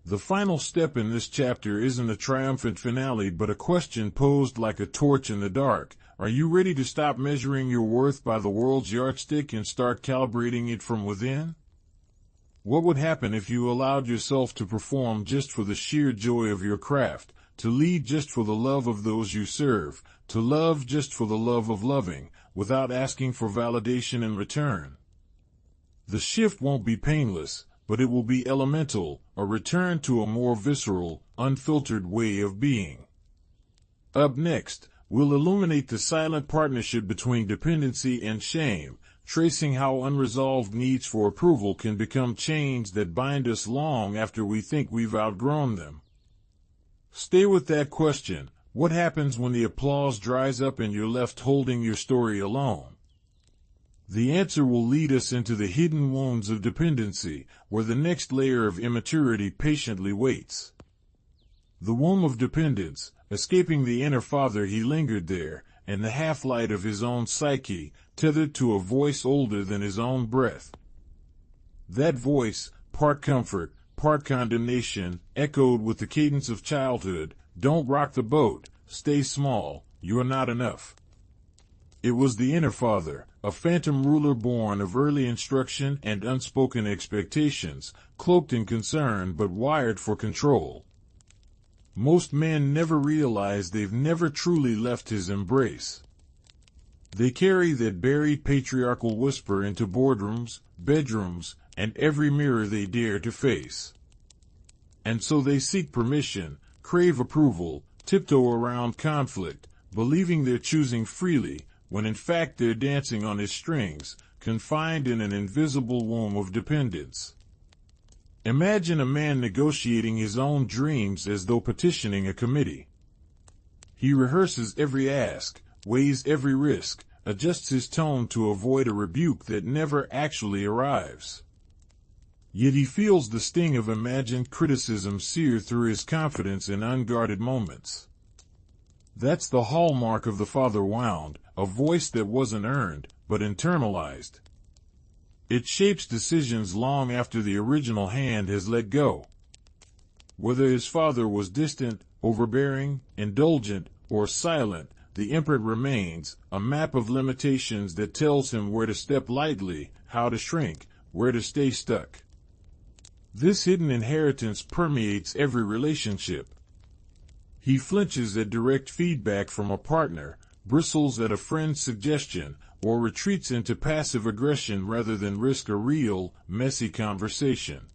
The final step in this chapter isn't a triumphant finale but a question posed like a torch in the dark. Are you ready to stop measuring your worth by the world's yardstick and start calibrating it from within? What would happen if you allowed yourself to perform just for the sheer joy of your craft, to lead just for the love of those you serve, to love just for the love of loving, without asking for validation in return? The shift won't be painless, but it will be elemental, a return to a more visceral, unfiltered way of being. Up next, we'll illuminate the silent partnership between dependency and shame, tracing how unresolved needs for approval can become chains that bind us long after we think we've outgrown them. Stay with that question: what happens when the applause dries up and you're left holding your story alone? The answer will lead us into the hidden wounds of dependency, where the next layer of immaturity patiently waits. The womb of dependence, escaping the inner father he lingered there, and the half-light of his own psyche, tethered to a voice older than his own breath. That voice, part comfort, part condemnation, echoed with the cadence of childhood: "Don't rock the boat, stay small, you're not enough." It was the inner father, a phantom ruler born of early instruction and unspoken expectations, cloaked in concern but wired for control. Most men never realize they've never truly left his embrace. They carry that buried patriarchal whisper into boardrooms, bedrooms, and every mirror they dare to face. And so they seek permission, crave approval, tiptoe around conflict, believing they're choosing freely, when in fact they're dancing on his strings, confined in an invisible womb of dependence. Imagine a man negotiating his own dreams as though petitioning a committee. He rehearses every ask, weighs every risk, adjusts his tone to avoid a rebuke that never actually arrives. Yet he feels the sting of imagined criticism sear through his confidence in unguarded moments. That's the hallmark of the father wound, a voice that wasn't earned, but internalized. It shapes decisions long after the original hand has let go. Whether his father was distant, overbearing, indulgent, or silent, the imprint remains, a map of limitations that tells him where to step lightly, how to shrink, where to stay stuck. This hidden inheritance permeates every relationship. He flinches at direct feedback from a partner, bristles at a friend's suggestion, or retreats into passive aggression rather than risk a real, messy conversation.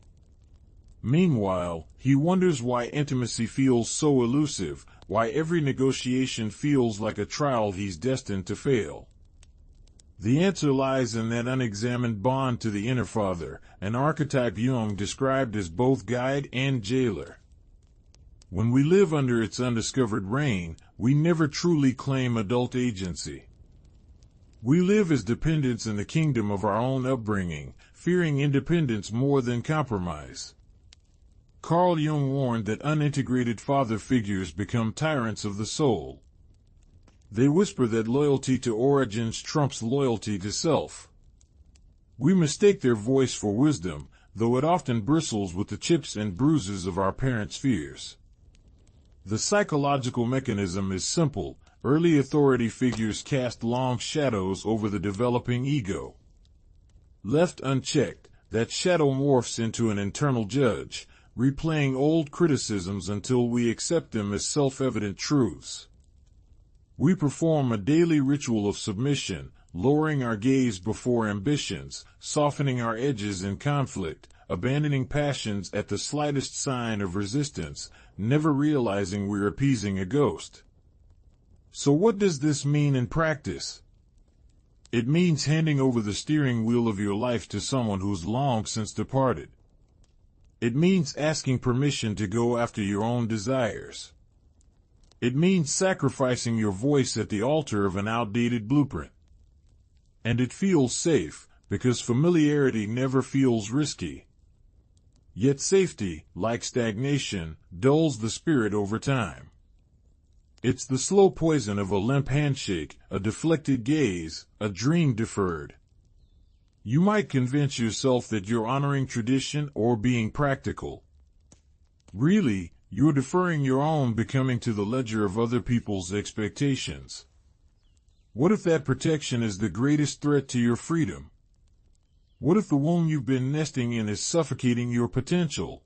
Meanwhile, he wonders why intimacy feels so elusive, why every negotiation feels like a trial he's destined to fail. The answer lies in that unexamined bond to the inner father, an archetype Jung described as both guide and jailer. When we live under its undiscovered reign, we never truly claim adult agency. We live as dependents in the kingdom of our own upbringing, fearing independence more than compromise. Carl Jung warned that unintegrated father figures become tyrants of the soul. They whisper that loyalty to origins trumps loyalty to self. We mistake their voice for wisdom, though it often bristles with the chips and bruises of our parents' fears. The psychological mechanism is simple. Early authority figures cast long shadows over the developing ego. Left unchecked, that shadow morphs into an internal judge, replaying old criticisms until we accept them as self-evident truths. We perform a daily ritual of submission, lowering our gaze before ambitions, softening our edges in conflict, abandoning passions at the slightest sign of resistance, never realizing we're appeasing a ghost. So what does this mean in practice? It means handing over the steering wheel of your life to someone who's long since departed. It means asking permission to go after your own desires. It means sacrificing your voice at the altar of an outdated blueprint. And it feels safe, because familiarity never feels risky. Yet safety, like stagnation, dulls the spirit over time. It's the slow poison of a limp handshake, a deflected gaze, a dream deferred. You might convince yourself that you're honoring tradition or being practical. Really, you're deferring your own becoming to the ledger of other people's expectations. What if that protection is the greatest threat to your freedom? What if the womb you've been nesting in is suffocating your potential?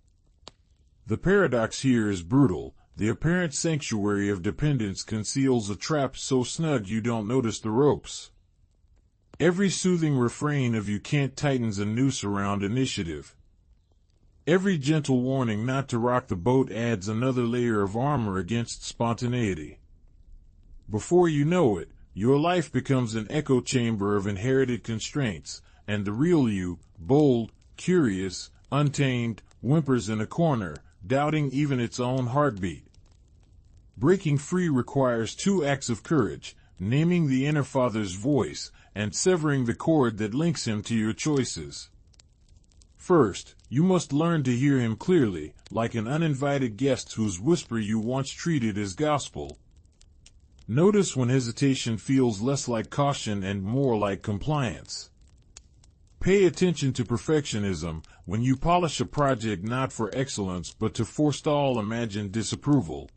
The paradox here is brutal. The apparent sanctuary of dependence conceals a trap so snug you don't notice the ropes. Every soothing refrain of "you can't" tightens a noose around initiative. Every gentle warning not to rock the boat adds another layer of armor against spontaneity. Before you know it, your life becomes an echo chamber of inherited constraints, and the real you, bold, curious, untamed, whimpers in a corner, doubting even its own heartbeat. Breaking free requires 2 acts of courage, naming the inner father's voice, and severing the cord that links him to your choices. First, you must learn to hear him clearly, like an uninvited guest whose whisper you once treated as gospel. Notice when hesitation feels less like caution and more like compliance. Pay attention to perfectionism, when you polish a project not for excellence but to forestall imagined disapproval.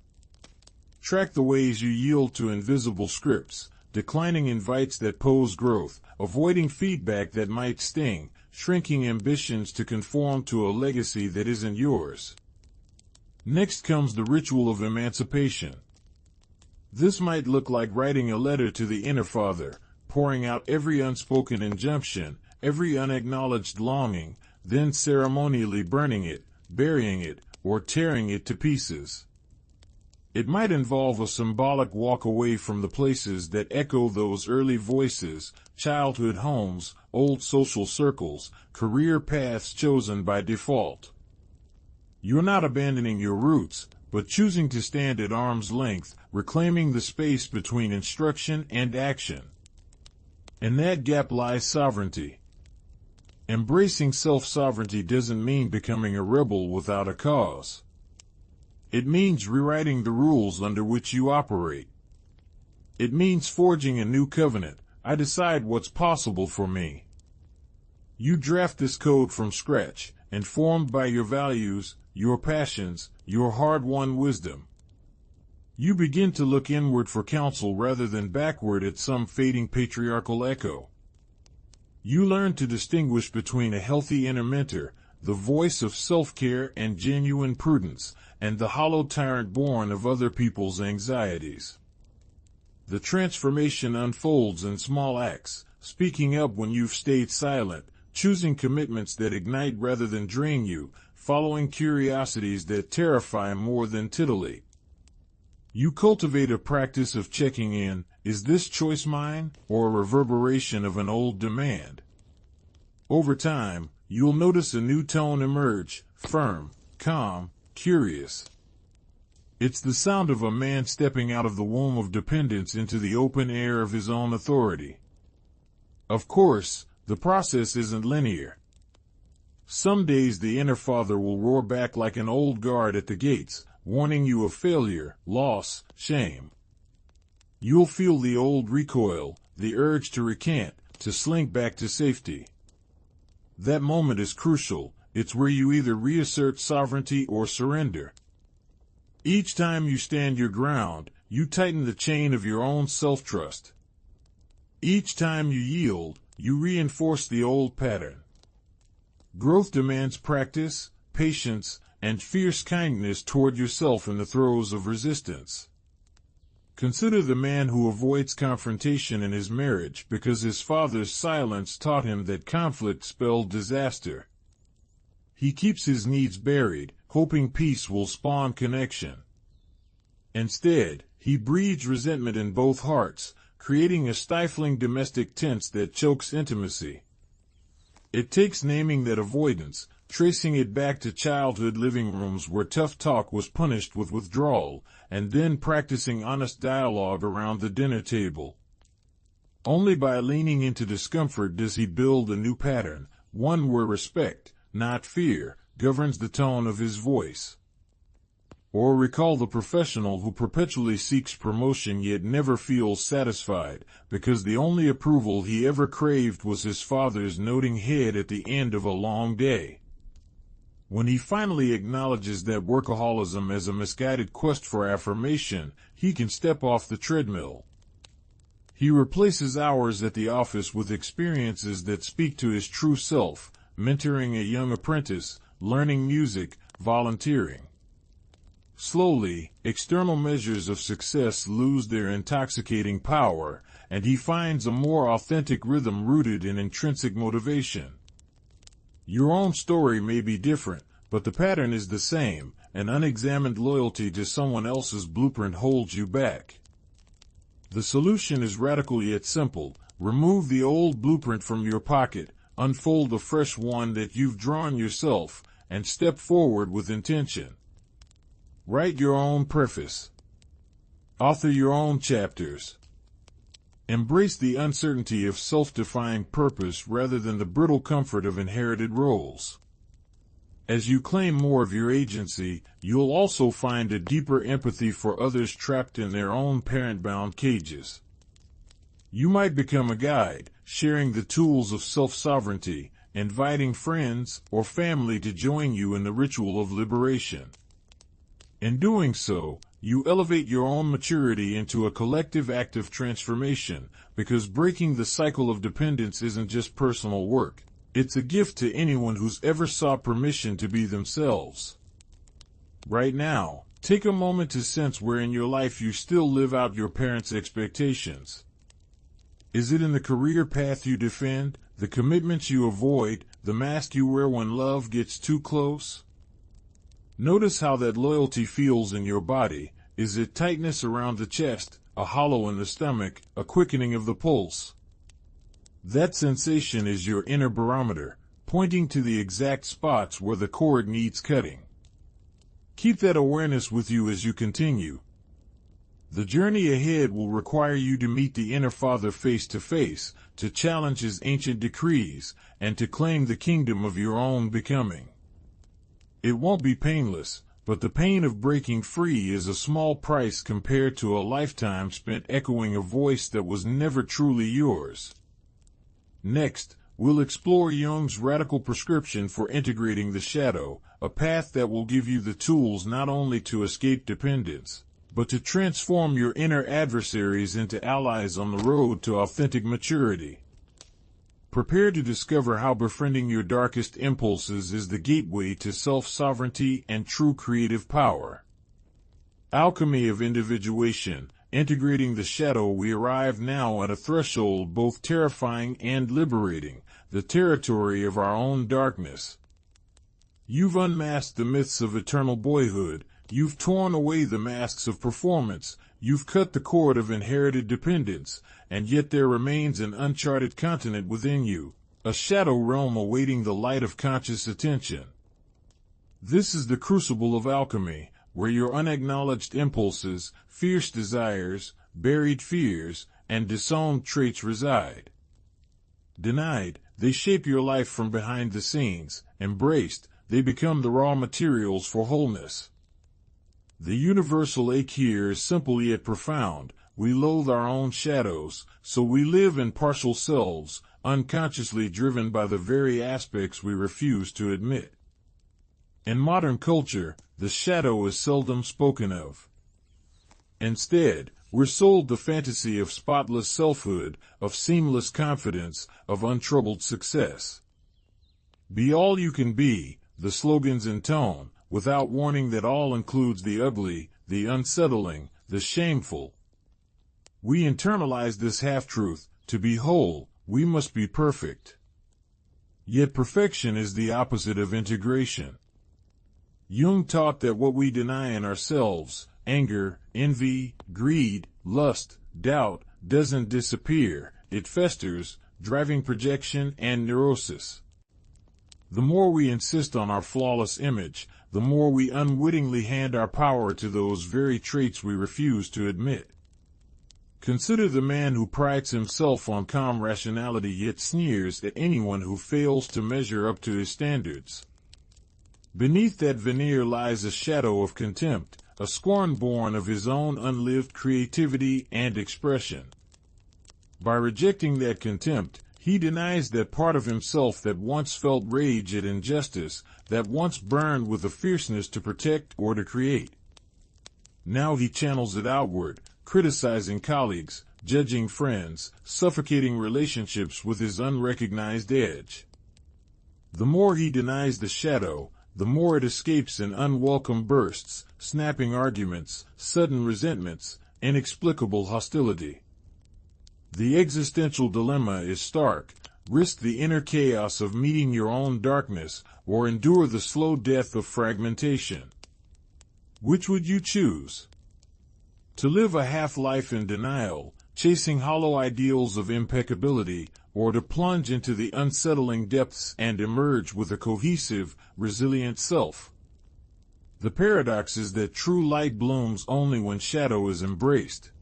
Track the ways you yield to invisible scripts, declining invites that pose growth, avoiding feedback that might sting, shrinking ambitions to conform to a legacy that isn't yours. Next comes the ritual of emancipation. This might look like writing a letter to the inner father, pouring out every unspoken injunction, every unacknowledged longing, then ceremonially burning it, burying it, or tearing it to pieces. It might involve a symbolic walk away from the places that echo those early voices, childhood homes, old social circles, career paths chosen by default. You're not abandoning your roots, but choosing to stand at arm's length, reclaiming the space between instruction and action. In that gap lies sovereignty. Embracing self-sovereignty doesn't mean becoming a rebel without a cause. It means rewriting the rules under which you operate. It means forging a new covenant. I decide what's possible for me. You draft this code from scratch, informed by your values, your passions, your hard-won wisdom. You begin to look inward for counsel rather than backward at some fading patriarchal echo. You learn to distinguish between a healthy inner mentor, the voice of self-care and genuine prudence, and the hollow tyrant born of other people's anxieties. The transformation unfolds in small acts, speaking up when you've stayed silent, choosing commitments that ignite rather than drain you, following curiosities that terrify more than titillate. You cultivate a practice of checking in, is this choice mine, or a reverberation of an old demand? Over time, you'll notice a new tone emerge, firm, calm, curious. It's the sound of a man stepping out of the womb of dependence into the open air of his own authority. Of course, the process isn't linear. Some days the inner father will roar back like an old guard at the gates, warning you of failure, loss, shame. You'll feel the old recoil, the urge to recant, to slink back to safety. That moment is crucial. It's where you either reassert sovereignty or surrender. Each time you stand your ground, you tighten the chain of your own self-trust. Each time you yield, you reinforce the old pattern. Growth demands practice, patience, and fierce kindness toward yourself in the throes of resistance. Consider the man who avoids confrontation in his marriage because his father's silence taught him that conflict spelled disaster. He keeps his needs buried, hoping peace will spawn connection. Instead, he breeds resentment in both hearts, creating a stifling domestic tense that chokes intimacy. It takes naming that avoidance, tracing it back to childhood living rooms where tough talk was punished with withdrawal, and then practicing honest dialogue around the dinner table. Only by leaning into discomfort does he build a new pattern, one where respect, not fear, governs the tone of his voice. Or recall the professional who perpetually seeks promotion yet never feels satisfied, because the only approval he ever craved was his father's nodding head at the end of a long day. When he finally acknowledges that workaholism as a misguided quest for affirmation, he can step off the treadmill. He replaces hours at the office with experiences that speak to his true self, mentoring a young apprentice, learning music, volunteering. Slowly, external measures of success lose their intoxicating power, and he finds a more authentic rhythm rooted in intrinsic motivation. Your own story may be different, but the pattern is the same. An unexamined loyalty to someone else's blueprint holds you back. The solution is radical yet simple. Remove the old blueprint from your pocket, unfold a fresh one that you've drawn yourself, and step forward with intention. Write your own preface. Author your own chapters. Embrace the uncertainty of self-defined purpose rather than the brittle comfort of inherited roles. As you claim more of your agency, you'll also find a deeper empathy for others trapped in their own parent-bound cages. You might become a guide, sharing the tools of self-sovereignty, inviting friends or family to join you in the ritual of liberation. In doing so, you elevate your own maturity into a collective act of transformation, because breaking the cycle of dependence isn't just personal work. It's a gift to anyone who's ever sought permission to be themselves. Right now, take a moment to sense where in your life you still live out your parents' expectations. Is it in the career path you defend, the commitments you avoid, the mask you wear when love gets too close? Notice how that loyalty feels in your body. Is it tightness around the chest, a hollow in the stomach, a quickening of the pulse? That sensation is your inner barometer, pointing to the exact spots where the cord needs cutting. Keep that awareness with you as you continue. The journey ahead will require you to meet the inner Father face to face, to challenge his ancient decrees, and to claim the kingdom of your own becoming. It won't be painless, but the pain of breaking free is a small price compared to a lifetime spent echoing a voice that was never truly yours. Next, we'll explore Jung's radical prescription for integrating the shadow, a path that will give you the tools not only to escape dependence, but to transform your inner adversaries into allies on the road to authentic maturity. Prepare to discover how befriending your darkest impulses is the gateway to self-sovereignty and true creative power. Alchemy of individuation. Integrating the shadow, we arrive now at a threshold both terrifying and liberating, the territory of our own darkness. You've unmasked the myths of eternal boyhood, you've torn away the masks of performance, you've cut the cord of inherited dependence, and yet there remains an uncharted continent within you, a shadow realm awaiting the light of conscious attention. This is the crucible of alchemy, where your unacknowledged impulses, fierce desires, buried fears, and disowned traits reside. Denied, they shape your life from behind the scenes. Embraced, they become the raw materials for wholeness. The universal ache here is simple yet profound. We loathe our own shadows, so we live in partial selves, unconsciously driven by the very aspects we refuse to admit. In modern culture, the shadow is seldom spoken of. Instead, we're sold the fantasy of spotless selfhood, of seamless confidence, of untroubled success. Be all you can be, the slogans intone, without warning that all includes the ugly, the unsettling, the shameful. We internalize this half-truth. To be whole, we must be perfect. Yet perfection is the opposite of integration. Jung taught that what we deny in ourselves, anger, envy, greed, lust, doubt, doesn't disappear, it festers, driving projection and neurosis. The more we insist on our flawless image, the more we unwittingly hand our power to those very traits we refuse to admit. Consider the man who prides himself on calm rationality yet sneers at anyone who fails to measure up to his standards. Beneath that veneer lies a shadow of contempt, a scorn born of his own unlived creativity and expression. By rejecting that contempt, he denies that part of himself that once felt rage at injustice, that once burned with a fierceness to protect or to create. Now he channels it outward, criticizing colleagues, judging friends, suffocating relationships with his unrecognized edge. The more he denies the shadow, the more it escapes in unwelcome bursts, snapping arguments, sudden resentments, inexplicable hostility. The existential dilemma is stark. Risk the inner chaos of meeting your own darkness, or endure the slow death of fragmentation. Which would you choose? To live a half-life in denial, chasing hollow ideals of impeccability, or to plunge into the unsettling depths and emerge with a cohesive, resilient self? The paradox is that true light blooms only when shadow is embraced.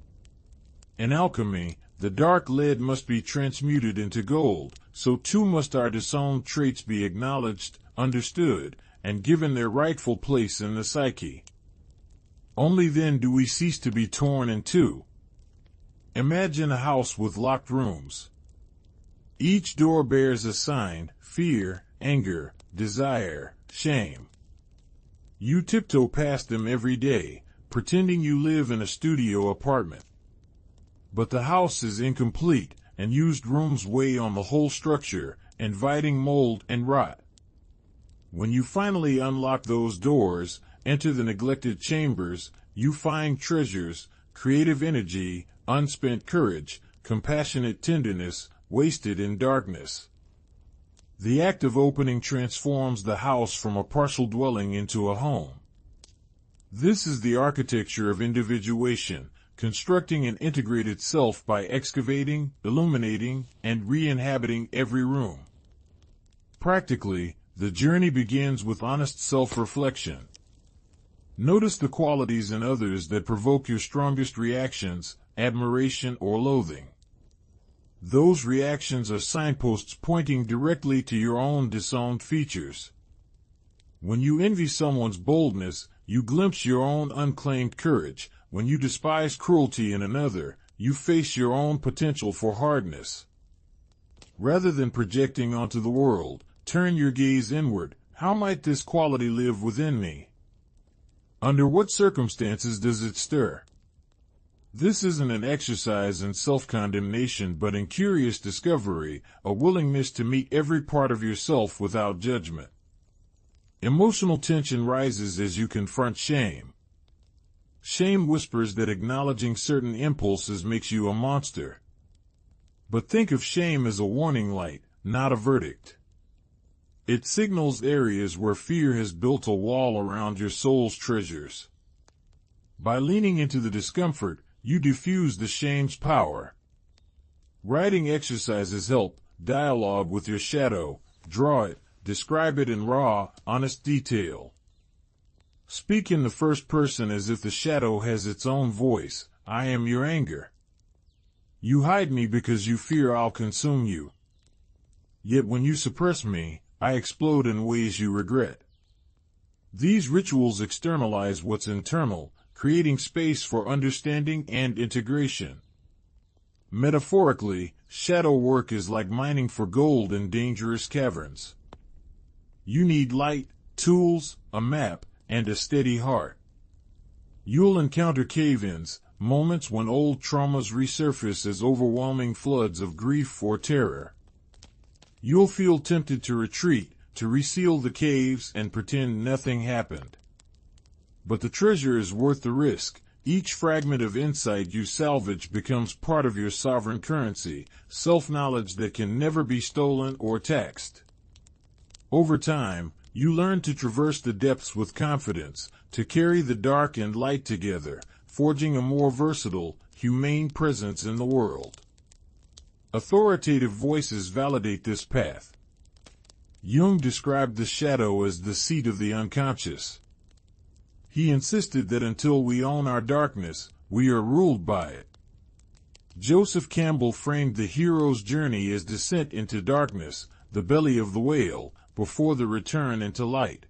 In alchemy, the dark lead must be transmuted into gold, so too must our disowned traits be acknowledged, understood, and given their rightful place in the psyche. Only then do we cease to be torn in two. Imagine a house with locked rooms. Each door bears a sign: fear, anger, desire, shame. You tiptoe past them every day, pretending you live in a studio apartment. But the house is incomplete, and used rooms weigh on the whole structure, inviting mold and rot. When you finally unlock those doors, enter the neglected chambers, you find treasures, creative energy, unspent courage, compassionate tenderness, wasted in darkness. The act of opening transforms the house from a partial dwelling into a home. This is the architecture of individuation, constructing an integrated self by excavating, illuminating, and re-inhabiting every room. Practically, the journey begins with honest self-reflection. Notice the qualities in others that provoke your strongest reactions, admiration or loathing. Those reactions are signposts pointing directly to your own disowned features. When you envy someone's boldness, you glimpse your own unclaimed courage. When you despise cruelty in another, you face your own potential for hardness. Rather than projecting onto the world, turn your gaze inward. How might this quality live within me? Under what circumstances does it stir? This isn't an exercise in self-condemnation but in curious discovery, a willingness to meet every part of yourself without judgment. Emotional tension rises as you confront shame. Shame whispers that acknowledging certain impulses makes you a monster. But think of shame as a warning light, not a verdict. It signals areas where fear has built a wall around your soul's treasures. By leaning into the discomfort, you diffuse the shame's power. Writing exercises help. Dialogue with your shadow. Draw it. Describe it in raw, honest detail. Speak in the first person as if the shadow has its own voice. I am your anger. You hide me because you fear I'll consume you. Yet when you suppress me, I explode in ways you regret. These rituals externalize what's internal, creating space for understanding and integration. Metaphorically, shadow work is like mining for gold in dangerous caverns. You need light, tools, a map, and a steady heart. You'll encounter cave-ins, moments when old traumas resurface as overwhelming floods of grief or terror. You'll feel tempted to retreat, to reseal the caves and pretend nothing happened. But the treasure is worth the risk. Each fragment of insight you salvage becomes part of your sovereign currency, self-knowledge that can never be stolen or taxed. Over time, you learn to traverse the depths with confidence, to carry the dark and light together, forging a more versatile, humane presence in the world. Authoritative voices validate this path. Jung described the shadow as the seat of the unconscious. He insisted that until we own our darkness, we are ruled by it. Joseph Campbell framed the hero's journey as descent into darkness, the belly of the whale, before the return into light.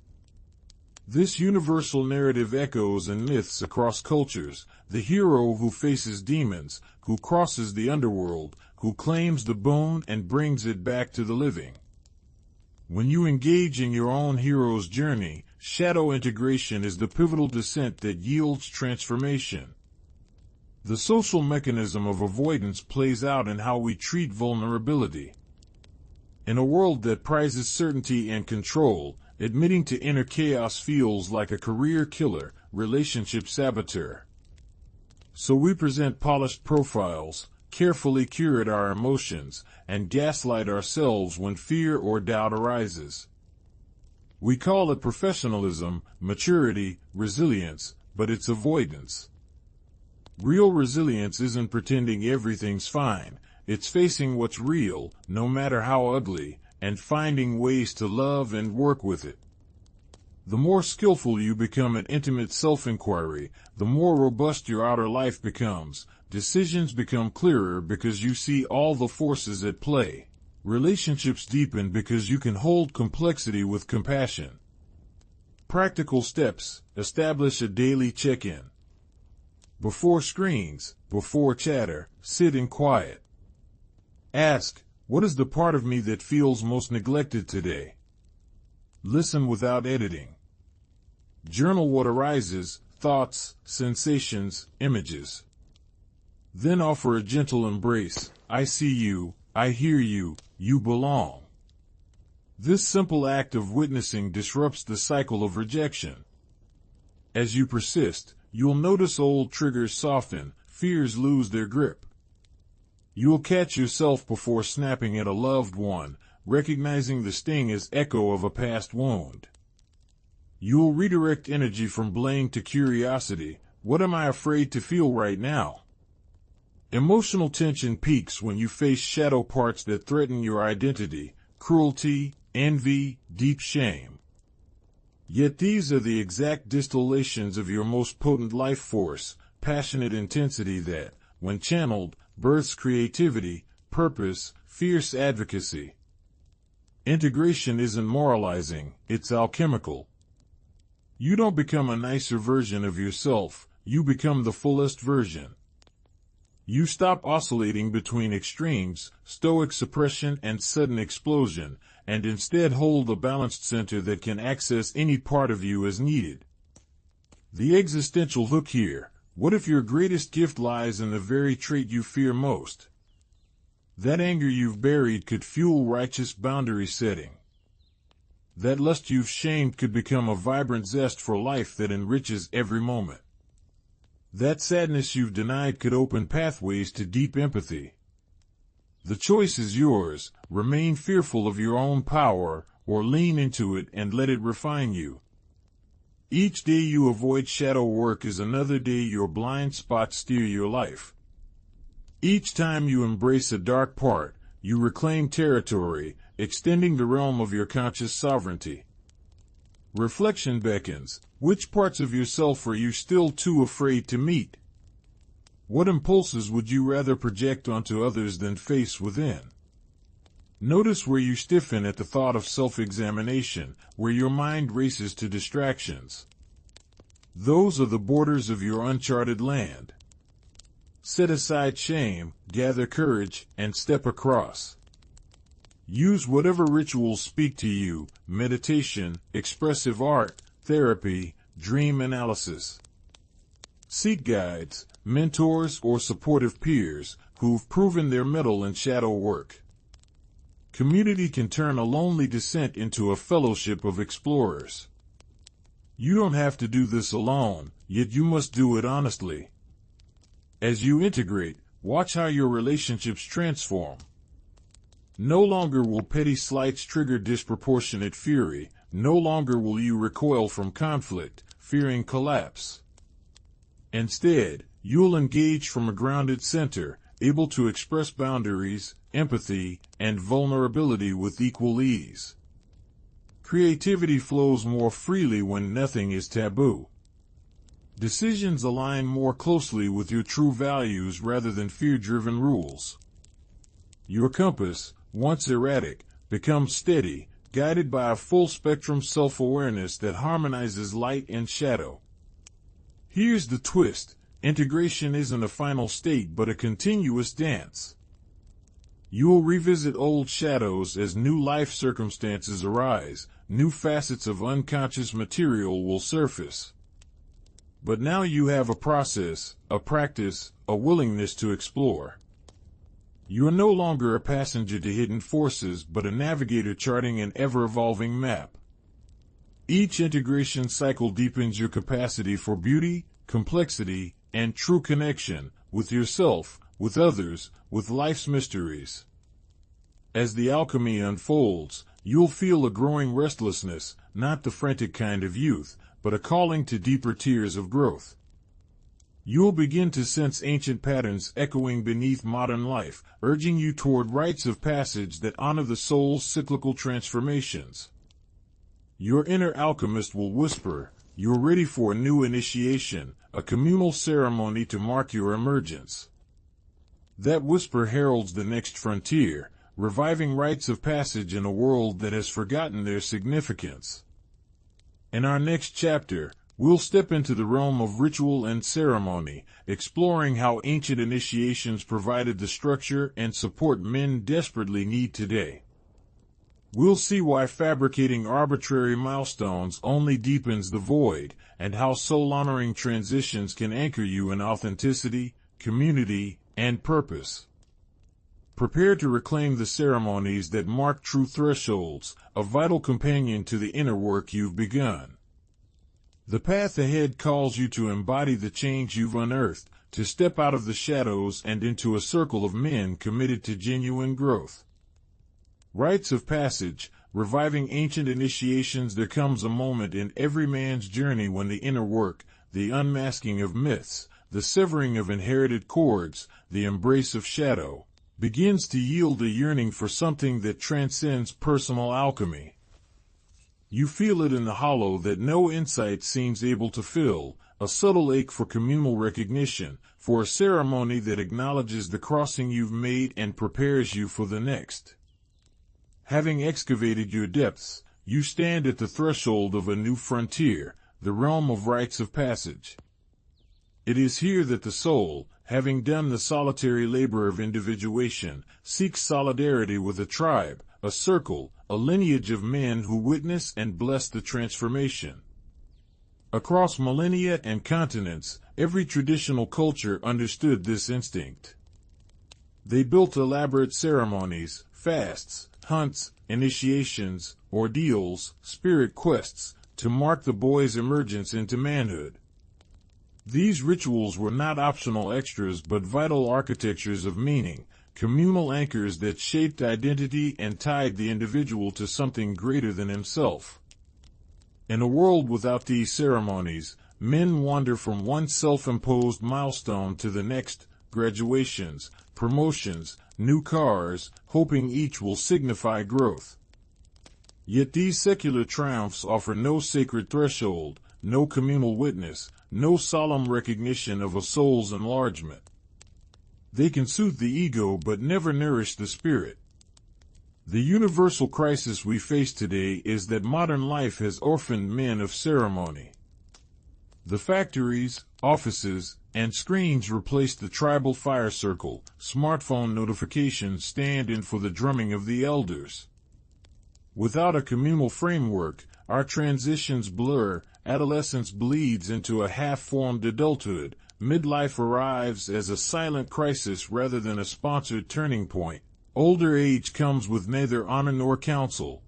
This universal narrative echoes in myths across cultures, the hero who faces demons, who crosses the underworld, who claims the boon and brings it back to the living. When you engage in your own hero's journey, shadow integration is the pivotal descent that yields transformation. The social mechanism of avoidance plays out in how we treat vulnerability. In a world that prizes certainty and control, admitting to inner chaos feels like a career killer, relationship saboteur. So we present polished profiles, carefully curate our emotions, and gaslight ourselves when fear or doubt arises. We call it professionalism, maturity, resilience, but it's avoidance. Real resilience isn't pretending everything's fine. It's facing what's real, no matter how ugly, and finding ways to love and work with it. The more skillful you become at intimate self-inquiry, the more robust your outer life becomes. Decisions become clearer because you see all the forces at play. Relationships deepen because you can hold complexity with compassion. Practical steps: establish a daily check-in. Before screens, before chatter, sit in quiet. Ask, what is the part of me that feels most neglected today? Listen without editing. Journal what arises, thoughts, sensations, images. Then offer a gentle embrace. I see you, I hear you, you belong. This simple act of witnessing disrupts the cycle of rejection. As you persist, you'll notice old triggers soften, fears lose their grip. You'll catch yourself before snapping at a loved one, recognizing the sting as echo of a past wound. You'll redirect energy from blame to curiosity. What am I afraid to feel right now? Emotional tension peaks when you face shadow parts that threaten your identity, cruelty, envy, deep shame. Yet these are the exact distillations of your most potent life force, passionate intensity that, when channeled, births creativity, purpose, fierce advocacy. Integration isn't moralizing, it's alchemical. You don't become a nicer version of yourself, you become the fullest version. You stop oscillating between extremes, stoic suppression and sudden explosion, and instead hold a balanced center that can access any part of you as needed. The existential hook here: what if your greatest gift lies in the very trait you fear most? That anger you've buried could fuel righteous boundary setting. That lust you've shamed could become a vibrant zest for life that enriches every moment. That sadness you've denied could open pathways to deep empathy. The choice is yours: remain fearful of your own power, or lean into it and let it refine you. Each day you avoid shadow work is another day your blind spots steer your life. Each time you embrace a dark part, you reclaim territory, extending the realm of your conscious sovereignty. Reflection beckons. Which parts of yourself are you still too afraid to meet? What impulses would you rather project onto others than face within? Notice where you stiffen at the thought of self-examination, where your mind races to distractions. Those are the borders of your uncharted land. Set aside shame, gather courage, and step across. Use whatever rituals speak to you: meditation, expressive art, therapy, dream analysis. Seek guides, mentors, or supportive peers who've proven their mettle in shadow work. Community can turn a lonely descent into a fellowship of explorers. You don't have to do this alone, yet you must do it honestly. As you integrate, watch how your relationships transform. No longer will petty slights trigger disproportionate fury. No longer will you recoil from conflict, fearing collapse. Instead, you'll engage from a grounded center, able to express boundaries, empathy, and vulnerability with equal ease. Creativity flows more freely when nothing is taboo. Decisions align more closely with your true values rather than fear-driven rules. Your compass, once erratic, becomes steady, guided by a full-spectrum self-awareness that harmonizes light and shadow. Here's the twist: integration isn't a final state but a continuous dance. You will revisit old shadows as new life circumstances arise, new facets of unconscious material will surface. But now you have a process, a practice, a willingness to explore. You are no longer a passenger to hidden forces but a navigator charting an ever-evolving map. Each integration cycle deepens your capacity for beauty, complexity, and true connection with yourself, with others, with life's mysteries. As the alchemy unfolds, you'll feel a growing restlessness, not the frantic kind of youth, but a calling to deeper tiers of growth. You'll begin to sense ancient patterns echoing beneath modern life, urging you toward rites of passage that honor the soul's cyclical transformations. Your inner alchemist will whisper, "You're ready for a new initiation, a communal ceremony to mark your emergence." That whisper heralds the next frontier, reviving rites of passage in a world that has forgotten their significance. In our next chapter, we'll step into the realm of ritual and ceremony, exploring how ancient initiations provided the structure and support men desperately need today. We'll see why fabricating arbitrary milestones only deepens the void, and how soul-honoring transitions can anchor you in authenticity, community, and purpose. Prepare to reclaim the ceremonies that mark true thresholds, a vital companion to the inner work you've begun. The path ahead calls you to embody the change you've unearthed, to step out of the shadows and into a circle of men committed to genuine growth. Rites of passage, reviving ancient initiations. There comes a moment in every man's journey when the inner work, the unmasking of myths, the severing of inherited cords, the embrace of shadow, begins to yield a yearning for something that transcends personal alchemy. You feel it in the hollow that no insight seems able to fill, a subtle ache for communal recognition, for a ceremony that acknowledges the crossing you've made and prepares you for the next. Having excavated your depths, you stand at the threshold of a new frontier, the realm of rites of passage. It is here that the soul, having done the solitary labor of individuation, seeks solidarity with a tribe, a circle, a lineage of men who witness and bless the transformation. Across millennia and continents, every traditional culture understood this instinct. They built elaborate ceremonies, fasts, hunts, initiations, ordeals, spirit quests, to mark the boy's emergence into manhood. These rituals were not optional extras but vital architectures of meaning, communal anchors that shaped identity and tied the individual to something greater than himself. In a world without these ceremonies, men wander from one self-imposed milestone to the next, graduations, promotions, new cars, hoping each will signify growth. Yet these secular triumphs offer no sacred threshold, no communal witness, no solemn recognition of a soul's enlargement. They can soothe the ego but never nourish the spirit. The universal crisis we face today is that modern life has orphaned men of ceremony. The factories, offices, and screens replace the tribal fire circle. Smartphone notifications stand in for the drumming of the elders. Without a communal framework, our transitions blur, adolescence bleeds into a half-formed adulthood, midlife arrives as a silent crisis rather than a sponsored turning point. Older age comes with neither honor nor counsel.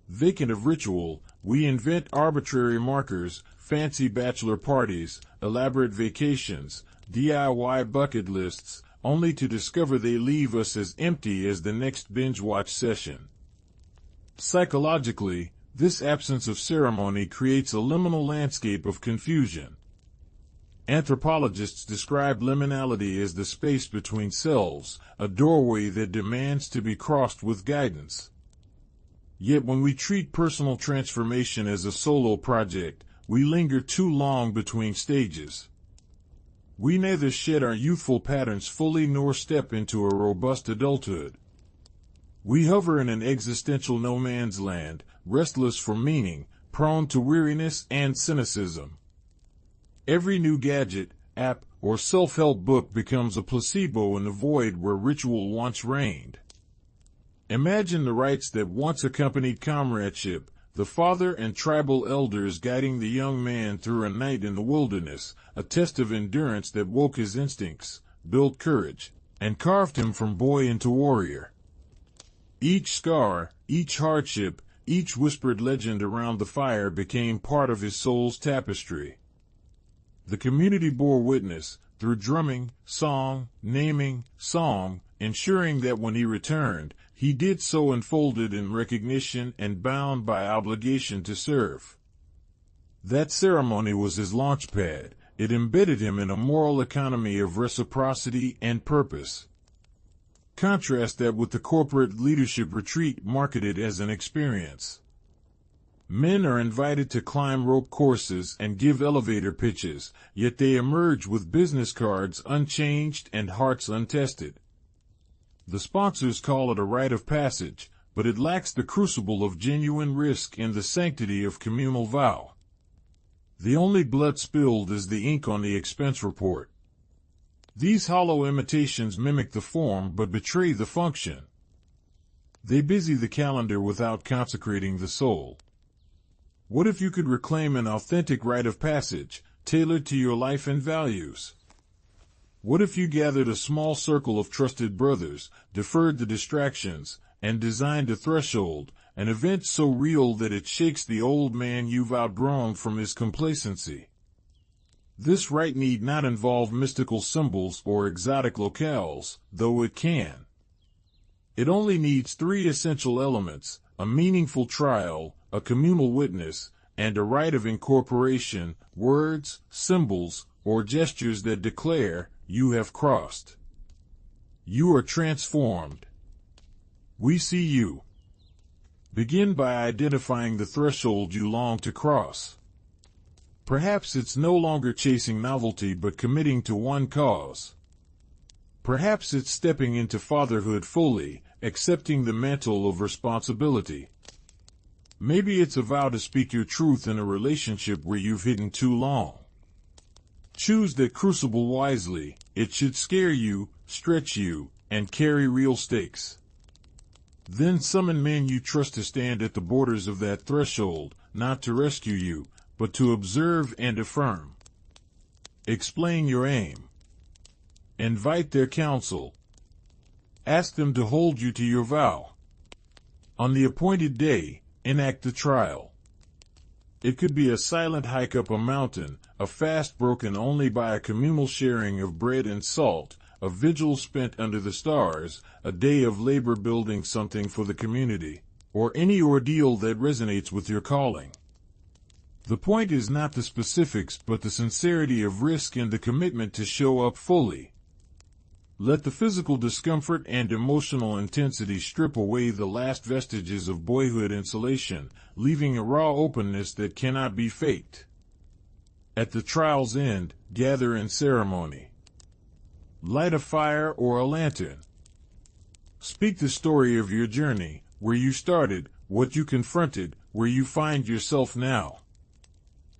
Vacant of ritual, we invent arbitrary markers, fancy bachelor parties, elaborate vacations, DIY bucket lists, only to discover they leave us as empty as the next binge-watch session. Psychologically, this absence of ceremony creates a liminal landscape of confusion. Anthropologists describe liminality as the space between selves, a doorway that demands to be crossed with guidance. Yet when we treat personal transformation as a solo project, we linger too long between stages. We neither shed our youthful patterns fully nor step into a robust adulthood. We hover in an existential no man's land, restless for meaning, prone to weariness and cynicism. Every new gadget, app, or self-help book becomes a placebo in the void where ritual once reigned. Imagine the rites that once accompanied comradeship, the father and tribal elders guiding the young man through a night in the wilderness, a test of endurance that woke his instincts, built courage, and carved him from boy into warrior. Each scar, each hardship, each whispered legend around the fire became part of his soul's tapestry. The community bore witness, through drumming, song, naming, song, ensuring that when he returned, he did so enfolded in recognition and bound by obligation to serve. That ceremony was his launchpad. It embedded him in a moral economy of reciprocity and purpose. Contrast that with the corporate leadership retreat marketed as an experience. Men are invited to climb rope courses and give elevator pitches, yet they emerge with business cards unchanged and hearts untested. The sponsors call it a rite of passage, but it lacks the crucible of genuine risk and the sanctity of communal vow. The only blood spilled is the ink on the expense report. These hollow imitations mimic the form but betray the function. They busy the calendar without consecrating the soul. What if you could reclaim an authentic rite of passage, tailored to your life and values? What if you gathered a small circle of trusted brothers, deferred the distractions, and designed a threshold, an event so real that it shakes the old man you've outgrown from his complacency? This rite need not involve mystical symbols or exotic locales, though it can. It only needs three essential elements: a meaningful trial, a communal witness, and a rite of incorporation, words, symbols, or gestures that declare, you have crossed. You are transformed. We see you. Begin by identifying the threshold you long to cross. Perhaps it's no longer chasing novelty but committing to one cause. Perhaps it's stepping into fatherhood fully, accepting the mantle of responsibility. Maybe it's a vow to speak your truth in a relationship where you've hidden too long. Choose that crucible wisely. It should scare you, stretch you, and carry real stakes. Then summon men you trust to stand at the borders of that threshold, not to rescue you, but to observe and affirm. Explain your aim. Invite their counsel. Ask them to hold you to your vow. On the appointed day, enact the trial. It could be a silent hike up a mountain, a fast broken only by a communal sharing of bread and salt, a vigil spent under the stars, a day of labor building something for the community, or any ordeal that resonates with your calling. The point is not the specifics but the sincerity of risk and the commitment to show up fully. Let the physical discomfort and emotional intensity strip away the last vestiges of boyhood insulation, leaving a raw openness that cannot be faked. At the trial's end, gather in ceremony. Light a fire or a lantern. Speak the story of your journey, where you started, what you confronted, where you find yourself now.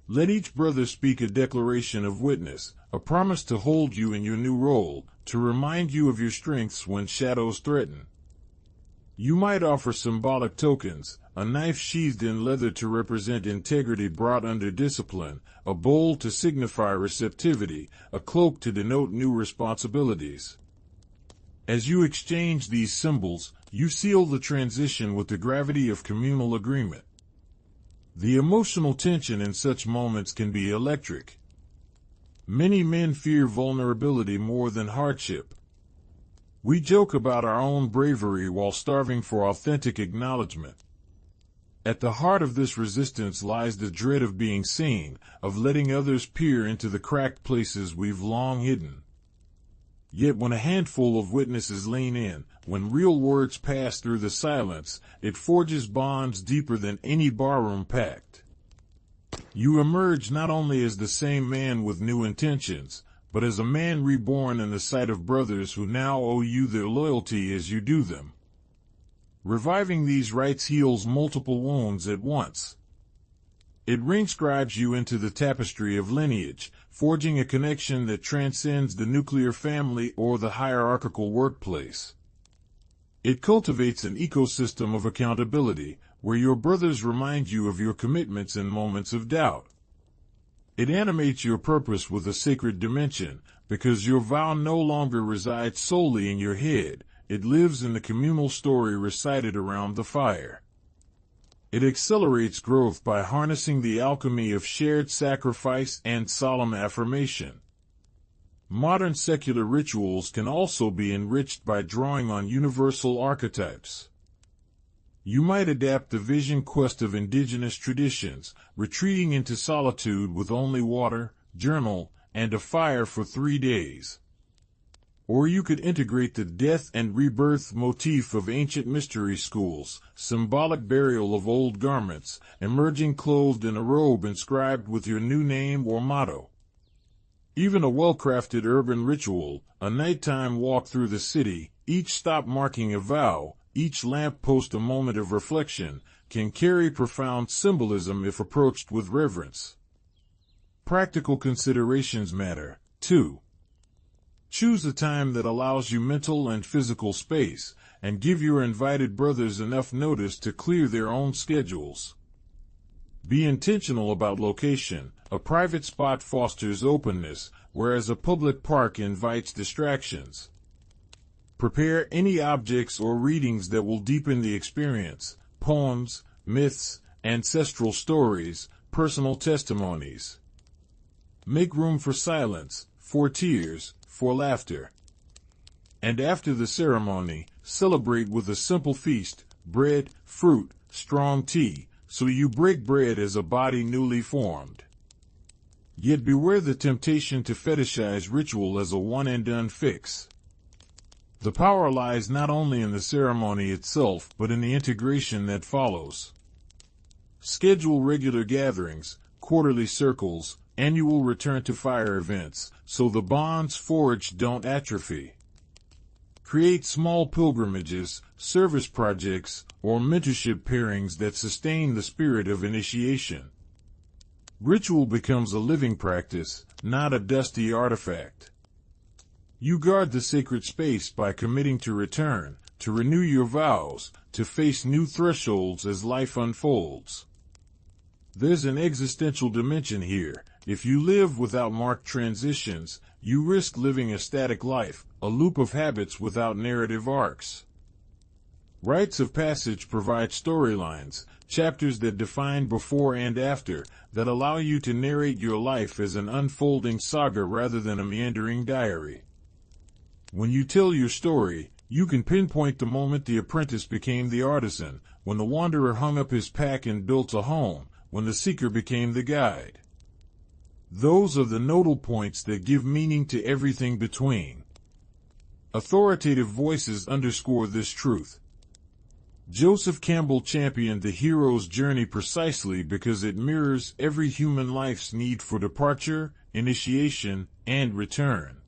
Let each brother speak a declaration of witness, a promise to hold you in your new role, to remind you of your strengths when shadows threaten. You might offer symbolic tokens, a knife sheathed in leather to represent integrity brought under discipline, a bowl to signify receptivity, a cloak to denote new responsibilities. As you exchange these symbols, you seal the transition with the gravity of communal agreement. The emotional tension in such moments can be electric. Many men fear vulnerability more than hardship. We joke about our own bravery while starving for authentic acknowledgement. At the heart of this resistance lies the dread of being seen, of letting others peer into the cracked places we've long hidden. Yet when a handful of witnesses lean in, when real words pass through the silence, it forges bonds deeper than any barroom pact. You emerge not only as the same man with new intentions, but as a man reborn in the sight of brothers who now owe you their loyalty as you do them. Reviving these rites heals multiple wounds at once. It reinscribes you into the tapestry of lineage, forging a connection that transcends the nuclear family or the hierarchical workplace. It cultivates an ecosystem of accountability, where your brothers remind you of your commitments in moments of doubt. It animates your purpose with a sacred dimension, because your vow no longer resides solely in your head, it lives in the communal story recited around the fire. It accelerates growth by harnessing the alchemy of shared sacrifice and solemn affirmation. Modern secular rituals can also be enriched by drawing on universal archetypes. You might adapt the vision quest of indigenous traditions, retreating into solitude with only water, journal, and a fire for 3 days. Or you could integrate the death and rebirth motif of ancient mystery schools, symbolic burial of old garments, emerging clothed in a robe inscribed with your new name or motto. Even a well-crafted urban ritual, a nighttime walk through the city, each stop marking a vow, each lamppost a moment of reflection, can carry profound symbolism if approached with reverence. Practical considerations matter, too. Choose a time that allows you mental and physical space, and give your invited brothers enough notice to clear their own schedules. Be intentional about location. A private spot fosters openness, whereas a public park invites distractions. Prepare any objects or readings that will deepen the experience: poems, myths, ancestral stories, personal testimonies. Make room for silence, for tears, for laughter. And after the ceremony, celebrate with a simple feast, bread, fruit, strong tea, so you break bread as a body newly formed. Yet beware the temptation to fetishize ritual as a one-and-done fix. The power lies not only in the ceremony itself, but in the integration that follows. Schedule regular gatherings, quarterly circles, annual return to fire events, so the bonds forged don't atrophy. Create small pilgrimages, service projects, or mentorship pairings that sustain the spirit of initiation. Ritual becomes a living practice, not a dusty artifact. You guard the sacred space by committing to return, to renew your vows, to face new thresholds as life unfolds. There's an existential dimension here. If you live without marked transitions, you risk living a static life, a loop of habits without narrative arcs. Rites of passage provide storylines, chapters that define before and after, that allow you to narrate your life as an unfolding saga rather than a meandering diary. When you tell your story, you can pinpoint the moment the apprentice became the artisan, when the wanderer hung up his pack and built a home, when the seeker became the guide. Those are the nodal points that give meaning to everything between. Authoritative voices underscore this truth. Joseph Campbell championed the hero's journey precisely because it mirrors every human life's need for departure, initiation, and return.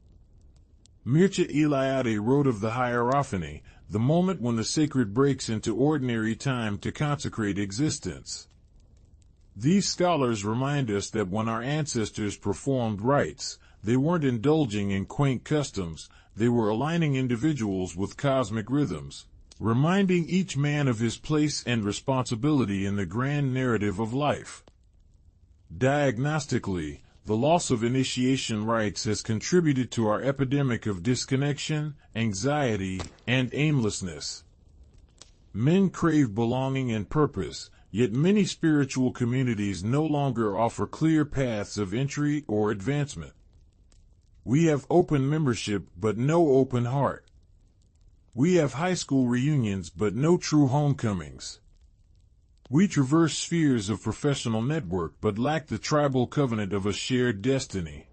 Mircea Eliade wrote of the hierophany, the moment when the sacred breaks into ordinary time to consecrate existence. These scholars remind us that when our ancestors performed rites, they weren't indulging in quaint customs, they were aligning individuals with cosmic rhythms, reminding each man of his place and responsibility in the grand narrative of life. Diagnostically, the loss of initiation rites has contributed to our epidemic of disconnection, anxiety, and aimlessness. Men crave belonging and purpose, yet many spiritual communities no longer offer clear paths of entry or advancement. We have open membership but no open heart. We have high school reunions but no true homecomings. We traverse spheres of professional network but lack the tribal covenant of a shared destiny.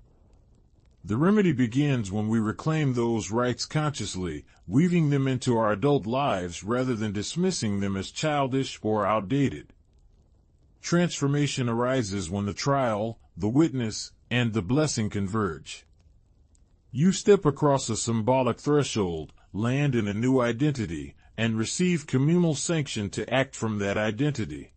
The remedy begins when we reclaim those rites consciously, weaving them into our adult lives rather than dismissing them as childish or outdated. Transformation arises when the trial, the witness, and the blessing converge. You step across a symbolic threshold, land in a new identity, and receive communal sanction to act from that identity.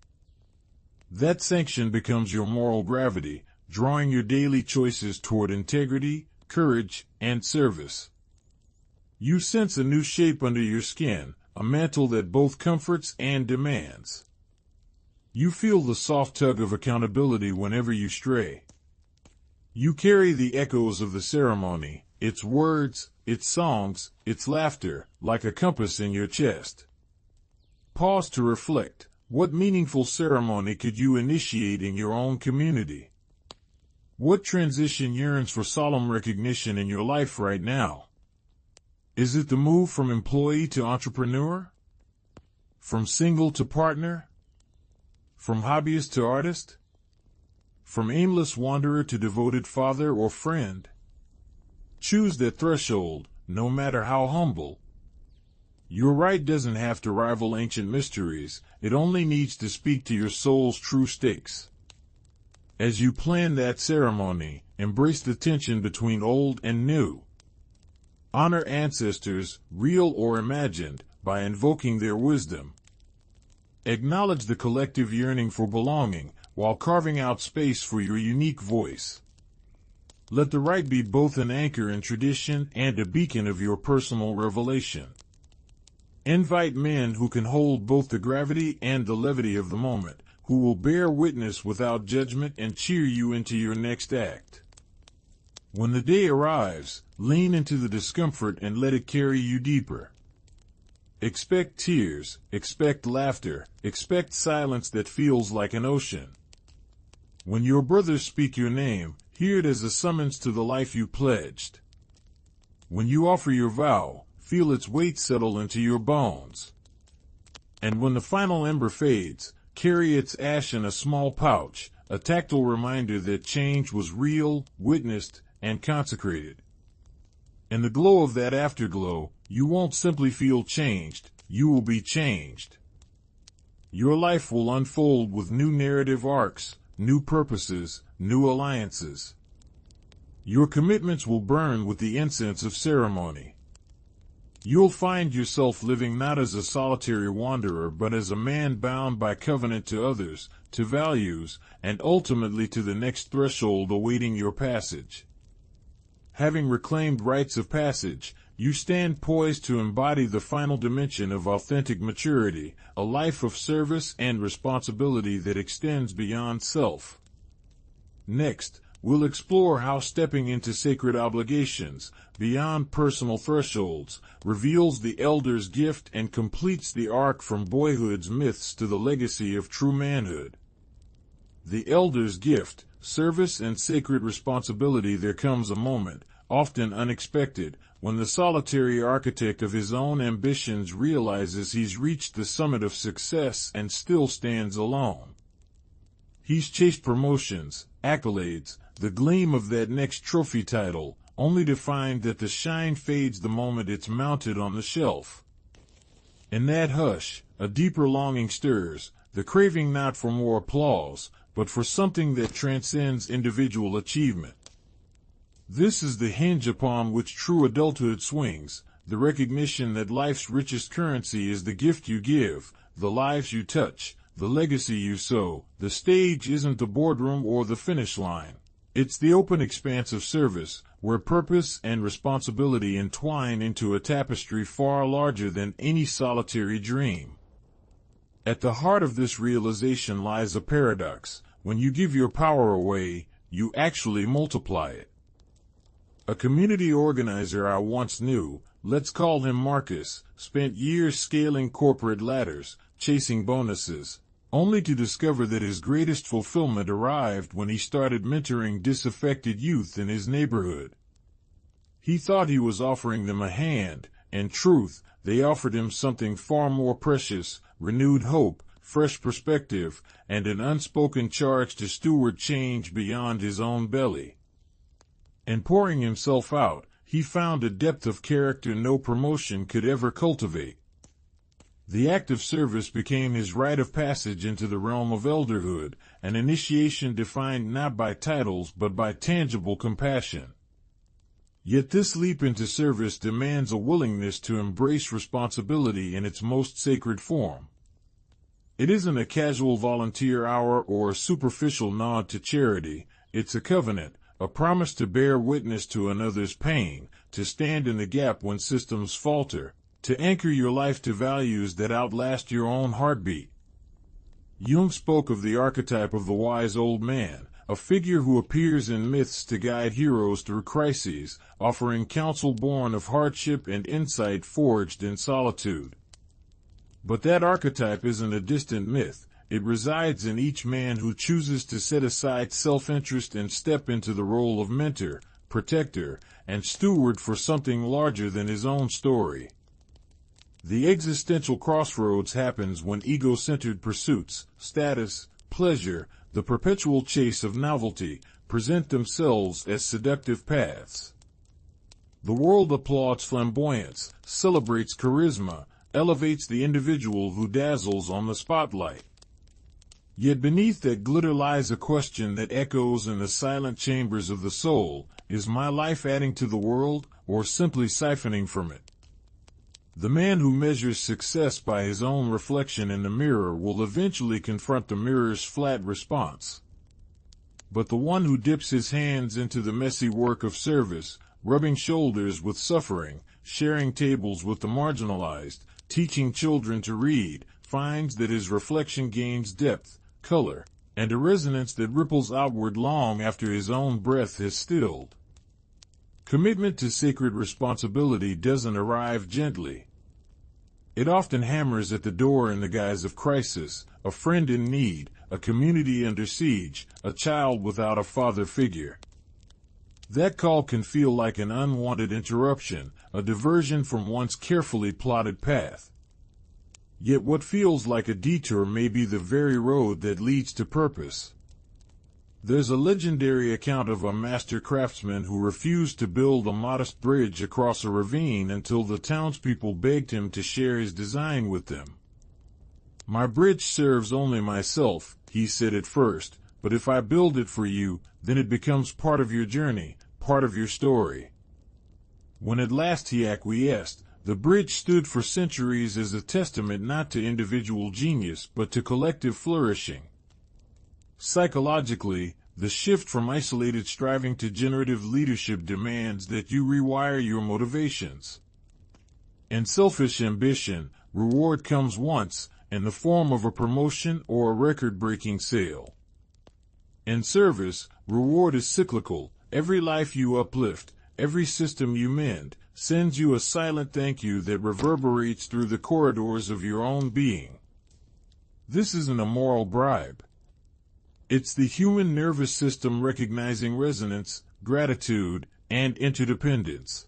That sanction becomes your moral gravity, drawing your daily choices toward integrity, courage, and service. You sense a new shape under your skin, a mantle that both comforts and demands. You feel the soft tug of accountability whenever you stray. You carry the echoes of the ceremony, its words, its songs, its laughter, like a compass in your chest. Pause to reflect. What meaningful ceremony could you initiate in your own community? What transition yearns for solemn recognition in your life right now? Is it the move from employee to entrepreneur? From single to partner? From hobbyist to artist? From aimless wanderer to devoted father or friend? Choose that threshold, no matter how humble. Your rite doesn't have to rival ancient mysteries, it only needs to speak to your soul's true stakes. As you plan that ceremony, embrace the tension between old and new. Honor ancestors, real or imagined, by invoking their wisdom. Acknowledge the collective yearning for belonging, while carving out space for your unique voice. Let the rite be both an anchor in tradition and a beacon of your personal revelation. Invite men who can hold both the gravity and the levity of the moment, who will bear witness without judgment and cheer you into your next act. When the day arrives, lean into the discomfort and let it carry you deeper. Expect tears, expect laughter, expect silence that feels like an ocean. When your brothers speak your name, Hear it as a summons to the life you pledged. When you offer your vow, feel its weight settle into your bones. And when the final ember fades, carry its ash in a small pouch, a tactile reminder that change was real, witnessed, and consecrated. In the glow of that afterglow, you won't simply feel changed, you will be changed. Your life will unfold with new narrative arcs, new purposes, new alliances. Your commitments will burn with the incense of ceremony. You'll find yourself living not as a solitary wanderer but as a man bound by covenant to others, to values, and ultimately to the next threshold awaiting your passage. Having reclaimed rites of passage, you stand poised to embody the final dimension of authentic maturity, a life of service and responsibility that extends beyond self. Next, we'll explore how stepping into sacred obligations, beyond personal thresholds, reveals the elder's gift and completes the arc from boyhood's myths to the legacy of true manhood. The elder's gift, service and sacred responsibility. There comes a moment, often unexpected, when the solitary architect of his own ambitions realizes he's reached the summit of success and still stands alone. He's chased promotions, accolades, the gleam of that next trophy title, only to find that the shine fades the moment it's mounted on the shelf. In that hush, a deeper longing stirs, the craving not for more applause, but for something that transcends individual achievement. This is the hinge upon which true adulthood swings, the recognition that life's richest currency is the gift you give, the lives you touch, the legacy you sow. The stage isn't the boardroom or the finish line. It's the open expanse of service, where purpose and responsibility entwine into a tapestry far larger than any solitary dream. At the heart of this realization lies a paradox. When you give your power away, you actually multiply it. A community organizer I once knew, let's call him Marcus, spent years scaling corporate ladders, chasing bonuses, only to discover that his greatest fulfillment arrived when he started mentoring disaffected youth in his neighborhood. He thought he was offering them a hand. In truth, they offered him something far more precious: renewed hope, fresh perspective, and an unspoken charge to steward change beyond his own belly. In pouring himself out, he found a depth of character no promotion could ever cultivate. The act of service became his rite of passage into the realm of elderhood, an initiation defined not by titles but by tangible compassion. Yet this leap into service demands a willingness to embrace responsibility in its most sacred form. It isn't a casual volunteer hour or a superficial nod to charity. It's a covenant, a promise to bear witness to another's pain, to stand in the gap when systems falter, to anchor your life to values that outlast your own heartbeat. Jung spoke of the archetype of the wise old man, a figure who appears in myths to guide heroes through crises, offering counsel born of hardship and insight forged in solitude. But that archetype isn't a distant myth. It resides in each man who chooses to set aside self-interest and step into the role of mentor, protector, and steward for something larger than his own story. The existential crossroads happens when ego-centered pursuits, status, pleasure, the perpetual chase of novelty, present themselves as seductive paths. The world applauds flamboyance, celebrates charisma, elevates the individual who dazzles on the spotlight. Yet beneath that glitter lies a question that echoes in the silent chambers of the soul: is my life adding to the world, or simply siphoning from it? The man who measures success by his own reflection in the mirror will eventually confront the mirror's flat response. But the one who dips his hands into the messy work of service, rubbing shoulders with suffering, sharing tables with the marginalized, teaching children to read, finds that his reflection gains depth, color, and a resonance that ripples outward long after his own breath has stilled. Commitment to sacred responsibility doesn't arrive gently. It often hammers at the door in the guise of crisis: a friend in need, a community under siege, a child without a father figure. That call can feel like an unwanted interruption, a diversion from one's carefully plotted path. Yet what feels like a detour may be the very road that leads to purpose. There's a legendary account of a master craftsman who refused to build a modest bridge across a ravine until the townspeople begged him to share his design with them. "My bridge serves only myself," he said at first, "but if I build it for you, then it becomes part of your journey, part of your story." When at last he acquiesced, the bridge stood for centuries as a testament not to individual genius but to collective flourishing. Psychologically, the shift from isolated striving to generative leadership demands that you rewire your motivations. In selfish ambition, reward comes once, in the form of a promotion or a record-breaking sale. In service, reward is cyclical. Every life you uplift, every system you mend, sends you a silent thank you that reverberates through the corridors of your own being. This isn't a moral bribe. It's the human nervous system recognizing resonance, gratitude, and interdependence.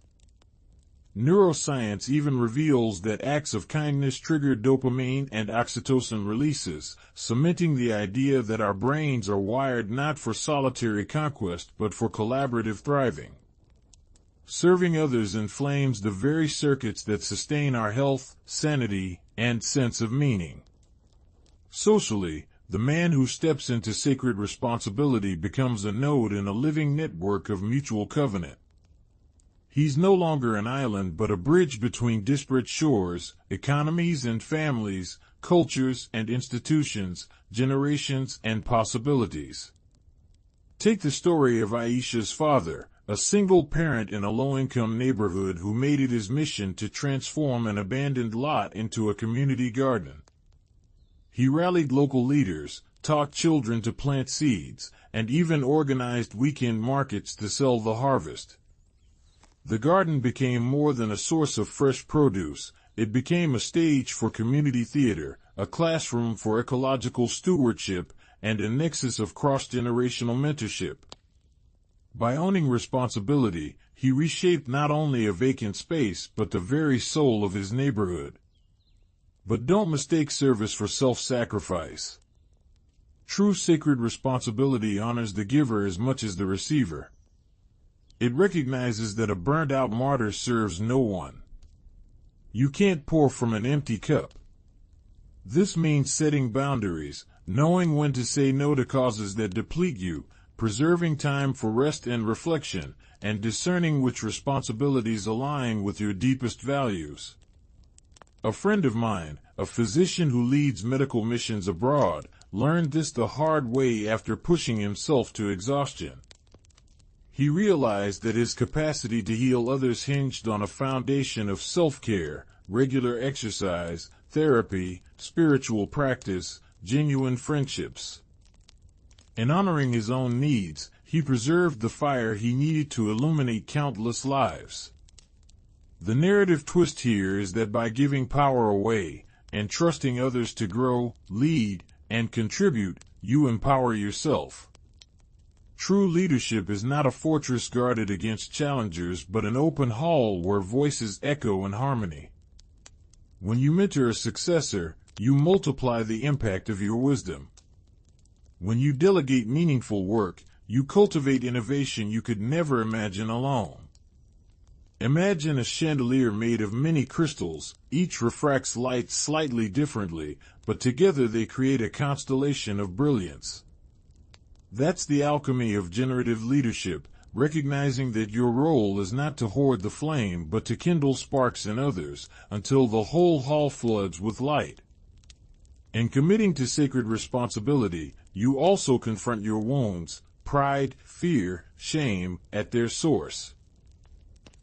Neuroscience even reveals that acts of kindness trigger dopamine and oxytocin releases, cementing the idea that our brains are wired not for solitary conquest but for collaborative thriving. Serving others inflames the very circuits that sustain our health, sanity, and sense of meaning. Socially, the man who steps into sacred responsibility becomes a node in a living network of mutual covenant. He's no longer an island but a bridge between disparate shores, economies and families, cultures and institutions, generations and possibilities. Take the story of Aisha's father, a single parent in a low-income neighborhood who made it his mission to transform an abandoned lot into a community garden. He rallied local leaders, taught children to plant seeds, and even organized weekend markets to sell the harvest. The garden became more than a source of fresh produce. It became a stage for community theater, a classroom for ecological stewardship, and a nexus of cross-generational mentorship. By owning responsibility, he reshaped not only a vacant space but the very soul of his neighborhood. But don't mistake service for self-sacrifice. True sacred responsibility honors the giver as much as the receiver. It recognizes that a burned-out martyr serves no one. You can't pour from an empty cup. This means setting boundaries, knowing when to say no to causes that deplete you, preserving time for rest and reflection, and discerning which responsibilities align with your deepest values. A friend of mine, a physician who leads medical missions abroad, learned this the hard way after pushing himself to exhaustion. He realized that his capacity to heal others hinged on a foundation of self-care, regular exercise, therapy, spiritual practice, genuine friendships. In honoring his own needs, he preserved the fire he needed to illuminate countless lives. The narrative twist here is that by giving power away, and trusting others to grow, lead, and contribute, you empower yourself. True leadership is not a fortress guarded against challengers but an open hall where voices echo in harmony. When you mentor a successor, you multiply the impact of your wisdom. When you delegate meaningful work, you cultivate innovation you could never imagine alone. Imagine a chandelier made of many crystals, each refracts light slightly differently, but together they create a constellation of brilliance. That's the alchemy of generative leadership, recognizing that your role is not to hoard the flame but to kindle sparks in others, until the whole hall floods with light. In committing to sacred responsibility, you also confront your wounds, pride, fear, shame, at their source.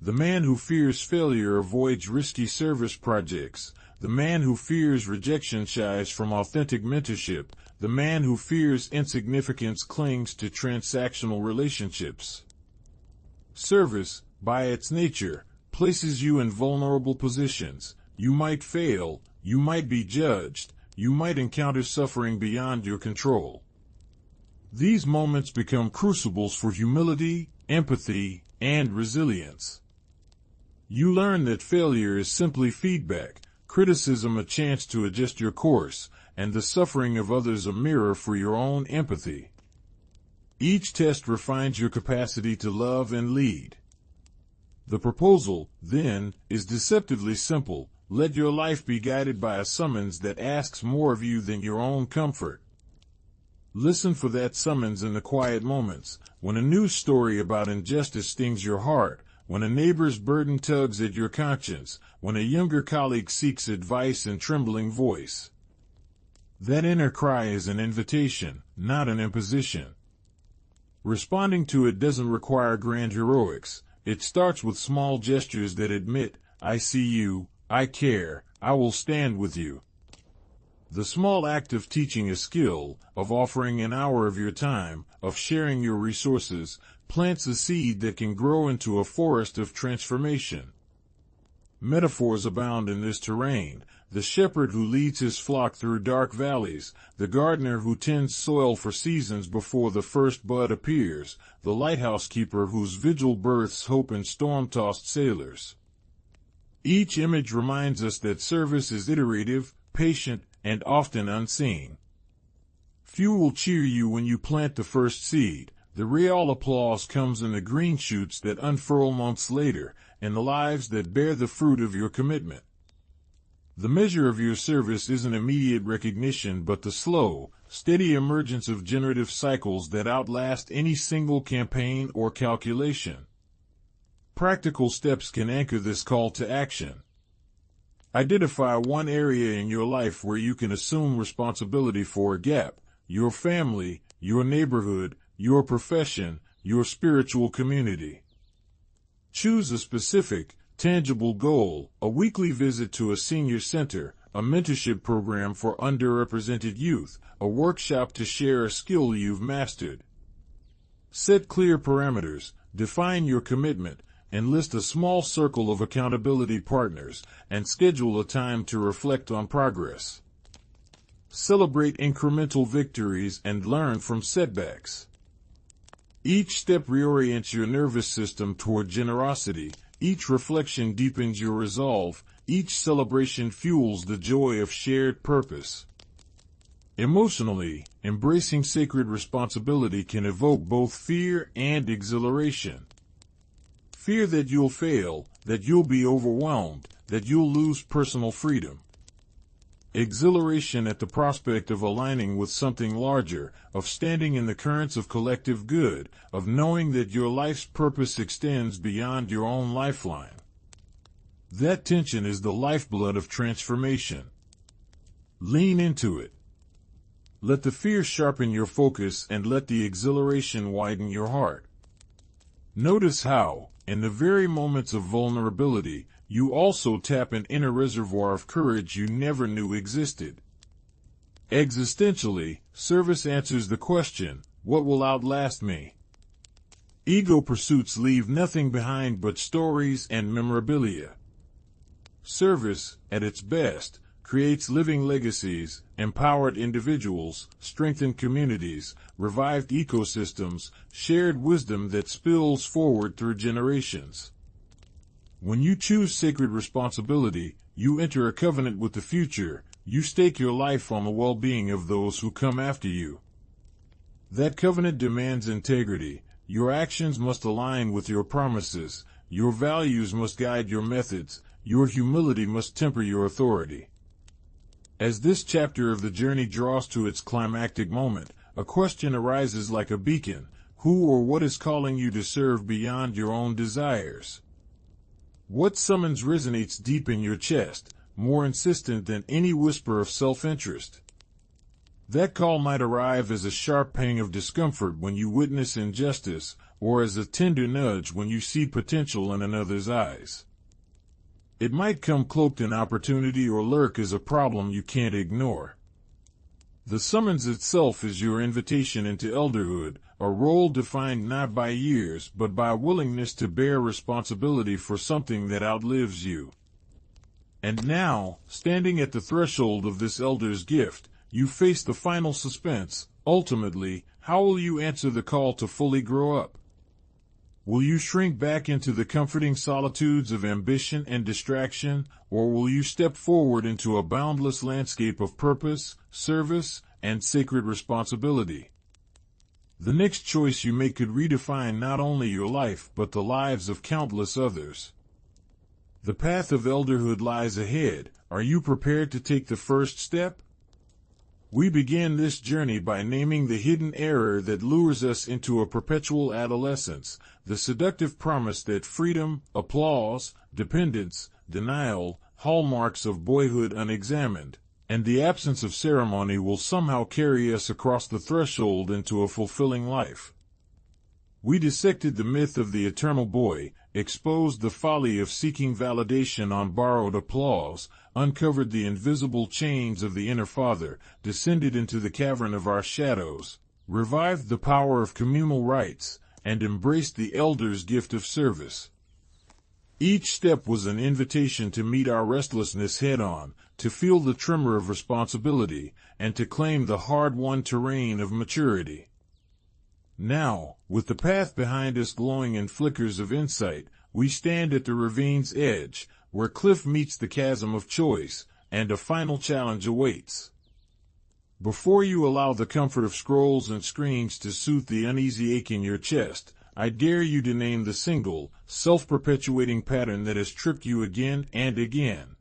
The man who fears failure avoids risky service projects. The man who fears rejection shies from authentic mentorship. The man who fears insignificance clings to transactional relationships. Service, by its nature, places you in vulnerable positions. You might fail, you might be judged, you might encounter suffering beyond your control. These moments become crucibles for humility, empathy, and resilience. You learn that failure is simply feedback, criticism a chance to adjust your course, and the suffering of others a mirror for your own empathy. Each test refines your capacity to love and lead. The proposal, then, is deceptively simple. Let your life be guided by a summons that asks more of you than your own comfort. Listen for that summons in the quiet moments, when a news story about injustice stings your heart, when a neighbor's burden tugs at your conscience, when a younger colleague seeks advice in trembling voice. That inner cry is an invitation, not an imposition. Responding to it doesn't require grand heroics. It starts with small gestures that admit, I see you, I care, I will stand with you. The small act of teaching a skill, of offering an hour of your time, of sharing your resources, plants a seed that can grow into a forest of transformation. Metaphors abound in this terrain. The shepherd who leads his flock through dark valleys, the gardener who tends soil for seasons before the first bud appears, the lighthouse keeper whose vigil births hope in storm-tossed sailors. Each image reminds us that service is iterative, patient, and often unseen. Few will cheer you when you plant the first seed. The real applause comes in the green shoots that unfurl months later, in the lives that bear the fruit of your commitment. The measure of your service isn't immediate recognition but the slow, steady emergence of generative cycles that outlast any single campaign or calculation. Practical steps can anchor this call to action. Identify one area in your life where you can assume responsibility for a gap: your family, your neighborhood, your profession, your spiritual community. Choose a specific, tangible goal: a weekly visit to a senior center, a mentorship program for underrepresented youth, a workshop to share a skill you've mastered. Set clear parameters, define your commitment, enlist a small circle of accountability partners, and schedule a time to reflect on progress. Celebrate incremental victories and learn from setbacks. Each step reorients your nervous system toward generosity, each reflection deepens your resolve, each celebration fuels the joy of shared purpose. Emotionally, embracing sacred responsibility can evoke both fear and exhilaration. Fear that you'll fail, that you'll be overwhelmed, that you'll lose personal freedom. Exhilaration at the prospect of aligning with something larger, of standing in the currents of collective good, of knowing that your life's purpose extends beyond your own lifeline. That tension is the lifeblood of transformation. Lean into it. Let the fear sharpen your focus and let the exhilaration widen your heart. Notice how, in the very moments of vulnerability, you also tap an inner reservoir of courage you never knew existed. Existentially, service answers the question, what will outlast me? Ego pursuits leave nothing behind but stories and memorabilia. Service, at its best, creates living legacies, empowered individuals, strengthened communities, revived ecosystems, shared wisdom that spills forward through generations. When you choose sacred responsibility, you enter a covenant with the future. You stake your life on the well-being of those who come after you. That covenant demands integrity. Your actions must align with your promises. Your values must guide your methods. Your humility must temper your authority. As this chapter of the journey draws to its climactic moment, a question arises like a beacon: who or what is calling you to serve beyond your own desires? What summons resonates deep in your chest, more insistent than any whisper of self-interest? That call might arrive as a sharp pang of discomfort when you witness injustice, or as a tender nudge when you see potential in another's eyes. It might come cloaked in opportunity or lurk as a problem you can't ignore. The summons itself is your invitation into elderhood, a role defined not by years but by willingness to bear responsibility for something that outlives you. And now, standing at the threshold of this elder's gift, you face the final suspense. Ultimately, how will you answer the call to fully grow up? Will you shrink back into the comforting solitudes of ambition and distraction, or will you step forward into a boundless landscape of purpose, service, and sacred responsibility? The next choice you make could redefine not only your life but the lives of countless others. The path of elderhood lies ahead. Are you prepared to take the first step? We begin this journey by naming the hidden error that lures us into a perpetual adolescence, the seductive promise that freedom, applause, dependence, denial, hallmarks of boyhood unexamined, and the absence of ceremony will somehow carry us across the threshold into a fulfilling life. We dissected the myth of the eternal boy, exposed the folly of seeking validation on borrowed applause, uncovered the invisible chains of the inner father, descended into the cavern of our shadows, revived the power of communal rites, and embraced the elder's gift of service. Each step was an invitation to meet our restlessness head-on, to feel the tremor of responsibility, and to claim the hard-won terrain of maturity. Now, with the path behind us glowing in flickers of insight, we stand at the ravine's edge, where cliff meets the chasm of choice, and a final challenge awaits. Before you allow the comfort of scrolls and screens to soothe the uneasy ache in your chest, I dare you to name the single, self-perpetuating pattern that has tripped you again and again.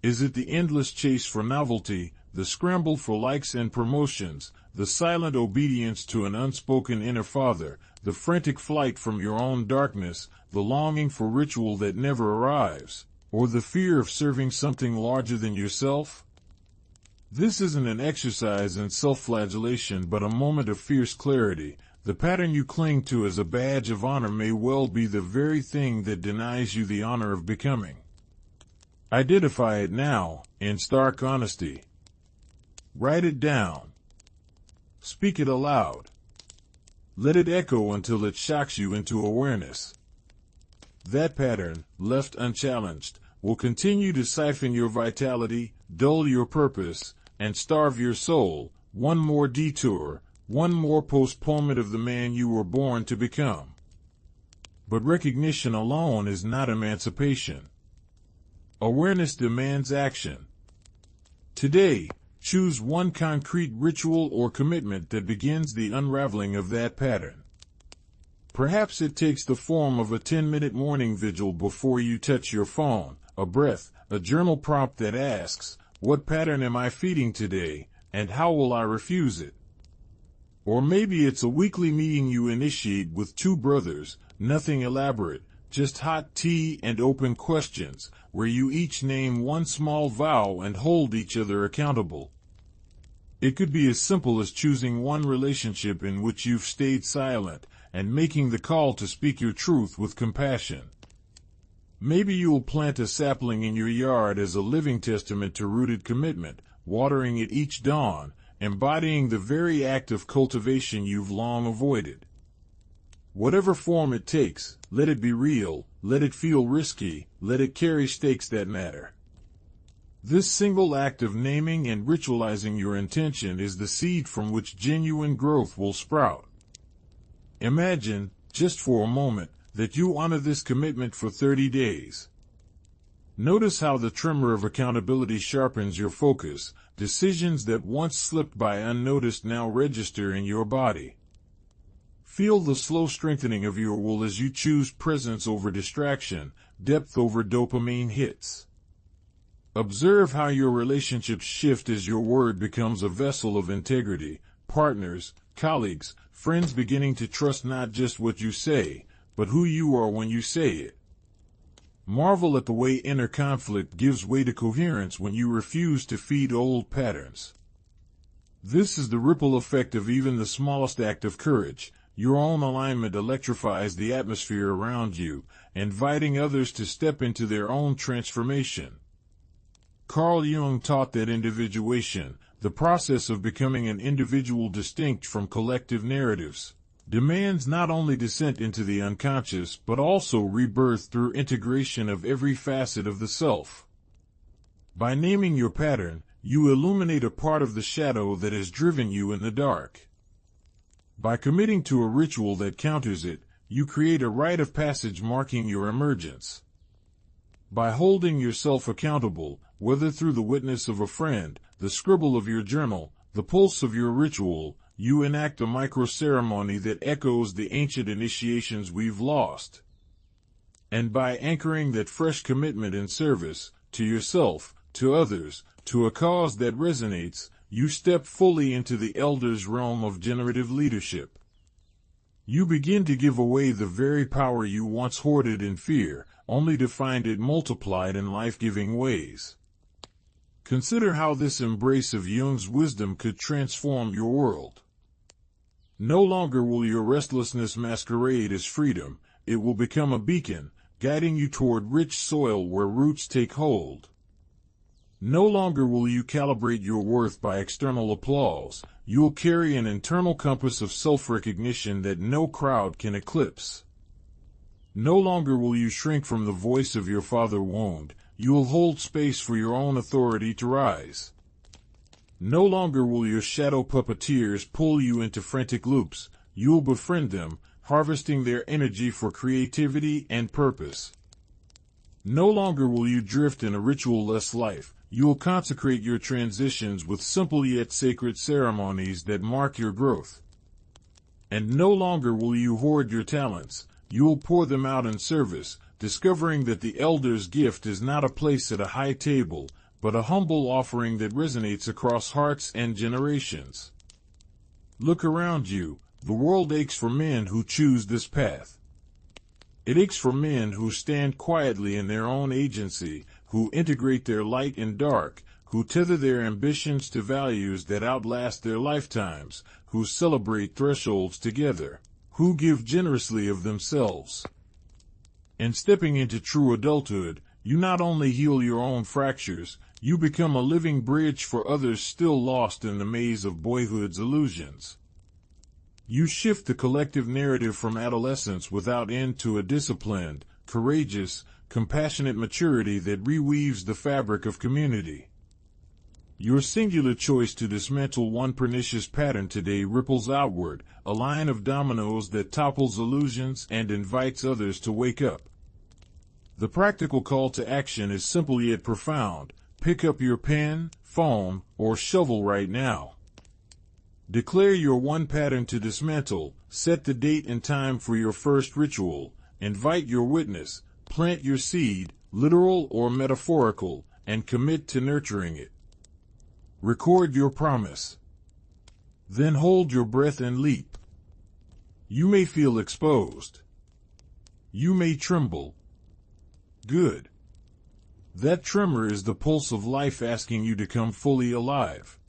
Is it the endless chase for novelty, the scramble for likes and promotions, the silent obedience to an unspoken inner father, the frantic flight from your own darkness, the longing for ritual that never arrives, or the fear of serving something larger than yourself? This isn't an exercise in self-flagellation but a moment of fierce clarity. The pattern you cling to as a badge of honor may well be the very thing that denies you the honor of becoming. Identify it now, in stark honesty. Write it down. Speak it aloud. Let it echo until it shocks you into awareness. That pattern, left unchallenged, will continue to siphon your vitality, dull your purpose, and starve your soul. One more detour, one more postponement of the man you were born to become. But recognition alone is not emancipation. Awareness demands action. Today, choose one concrete ritual or commitment that begins the unraveling of that pattern. Perhaps it takes the form of a 10-minute morning vigil before you touch your phone, a breath, a journal prompt that asks, "What pattern am I feeding today, and how will I refuse it?" Or maybe it's a weekly meeting you initiate with two brothers, nothing elaborate, just hot tea and open questions, where you each name one small vow and hold each other accountable. It could be as simple as choosing one relationship in which you've stayed silent, and making the call to speak your truth with compassion. Maybe you'll plant a sapling in your yard as a living testament to rooted commitment, watering it each dawn, embodying the very act of cultivation you've long avoided. Whatever form it takes, let it be real, let it feel risky, let it carry stakes that matter. This single act of naming and ritualizing your intention is the seed from which genuine growth will sprout. Imagine, just for a moment, that you honor this commitment for 30 days. Notice how the tremor of accountability sharpens your focus. Decisions that once slipped by unnoticed now register in your body. Feel the slow strengthening of your will as you choose presence over distraction, depth over dopamine hits. Observe how your relationships shift as your word becomes a vessel of integrity. Partners, colleagues, friends beginning to trust not just what you say, but who you are when you say it. Marvel at the way inner conflict gives way to coherence when you refuse to feed old patterns. This is the ripple effect of even the smallest act of courage. Your own alignment electrifies the atmosphere around you, inviting others to step into their own transformation. Carl Jung taught that individuation, the process of becoming an individual distinct from collective narratives, demands not only descent into the unconscious but also rebirth through integration of every facet of the self. By naming your pattern, you illuminate a part of the shadow that has driven you in the dark. By committing to a ritual that counters it, you create a rite of passage marking your emergence. By holding yourself accountable, whether through the witness of a friend, the scribble of your journal, the pulse of your ritual, you enact a micro-ceremony that echoes the ancient initiations we've lost. And by anchoring that fresh commitment in service, to yourself, to others, to a cause that resonates, you step fully into the elders' realm of generative leadership. You begin to give away the very power you once hoarded in fear, only to find it multiplied in life-giving ways. Consider how this embrace of Jung's wisdom could transform your world. No longer will your restlessness masquerade as freedom, it will become a beacon, guiding you toward rich soil where roots take hold. No longer will you calibrate your worth by external applause, you'll carry an internal compass of self-recognition that no crowd can eclipse. No longer will you shrink from the voice of your father wound, you'll hold space for your own authority to rise. No longer will your shadow puppeteers pull you into frantic loops, you'll befriend them, harvesting their energy for creativity and purpose. No longer will you drift in a ritual-less life, you'll consecrate your transitions with simple yet sacred ceremonies that mark your growth. And no longer will you hoard your talents, you'll pour them out in service, discovering that the elder's gift is not a place at a high table, but a humble offering that resonates across hearts and generations. Look around you, the world aches for men who choose this path. It aches for men who stand quietly in their own agency, who integrate their light and dark, who tether their ambitions to values that outlast their lifetimes, who celebrate thresholds together, who give generously of themselves. In stepping into true adulthood, you not only heal your own fractures, you become a living bridge for others still lost in the maze of boyhood's illusions. You shift the collective narrative from adolescence without end to a disciplined, courageous, compassionate maturity that reweaves the fabric of community. Your singular choice to dismantle one pernicious pattern today ripples outward, a line of dominoes that topples illusions and invites others to wake up. The practical call to action is simple yet profound. Pick up your pen, phone, or shovel right now. Declare your one pattern to dismantle, set the date and time for your first ritual, invite your witness, plant your seed, literal or metaphorical, and commit to nurturing it. Record your promise. Then hold your breath and leap. You may feel exposed. You may tremble. Good. That tremor is the pulse of life asking you to come fully alive.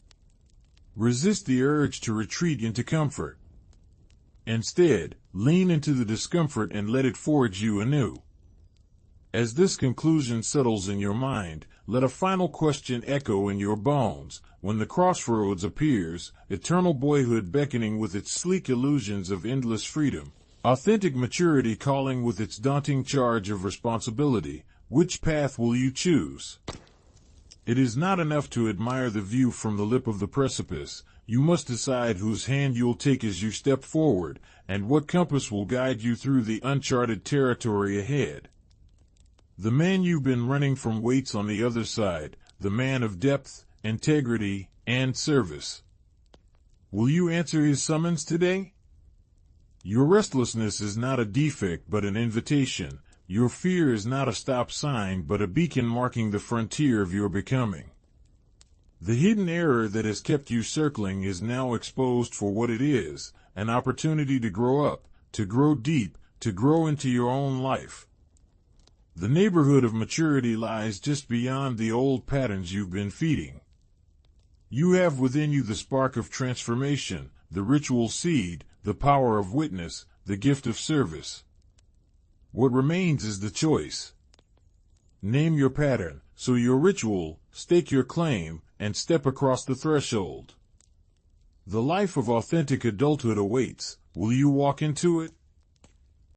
Resist the urge to retreat into comfort. Instead, lean into the discomfort and let it forge you anew. As this conclusion settles in your mind, let a final question echo in your bones. When the crossroads appears, eternal boyhood beckoning with its sleek illusions of endless freedom, authentic maturity calling with its daunting charge of responsibility, which path will you choose? It is not enough to admire the view from the lip of the precipice. You must decide whose hand you'll take as you step forward, and what compass will guide you through the uncharted territory ahead. The man you've been running from waits on the other side, the man of depth, integrity, and service. Will you answer his summons today? Your restlessness is not a defect but an invitation. Your fear is not a stop sign but a beacon marking the frontier of your becoming. The hidden error that has kept you circling is now exposed for what it is, an opportunity to grow up, to grow deep, to grow into your own life. The neighborhood of maturity lies just beyond the old patterns you've been feeding. You have within you the spark of transformation, the ritual seed, the power of witness, the gift of service. What remains is the choice. Name your pattern, sow your ritual, stake your claim, and step across the threshold. The life of authentic adulthood awaits. Will you walk into it?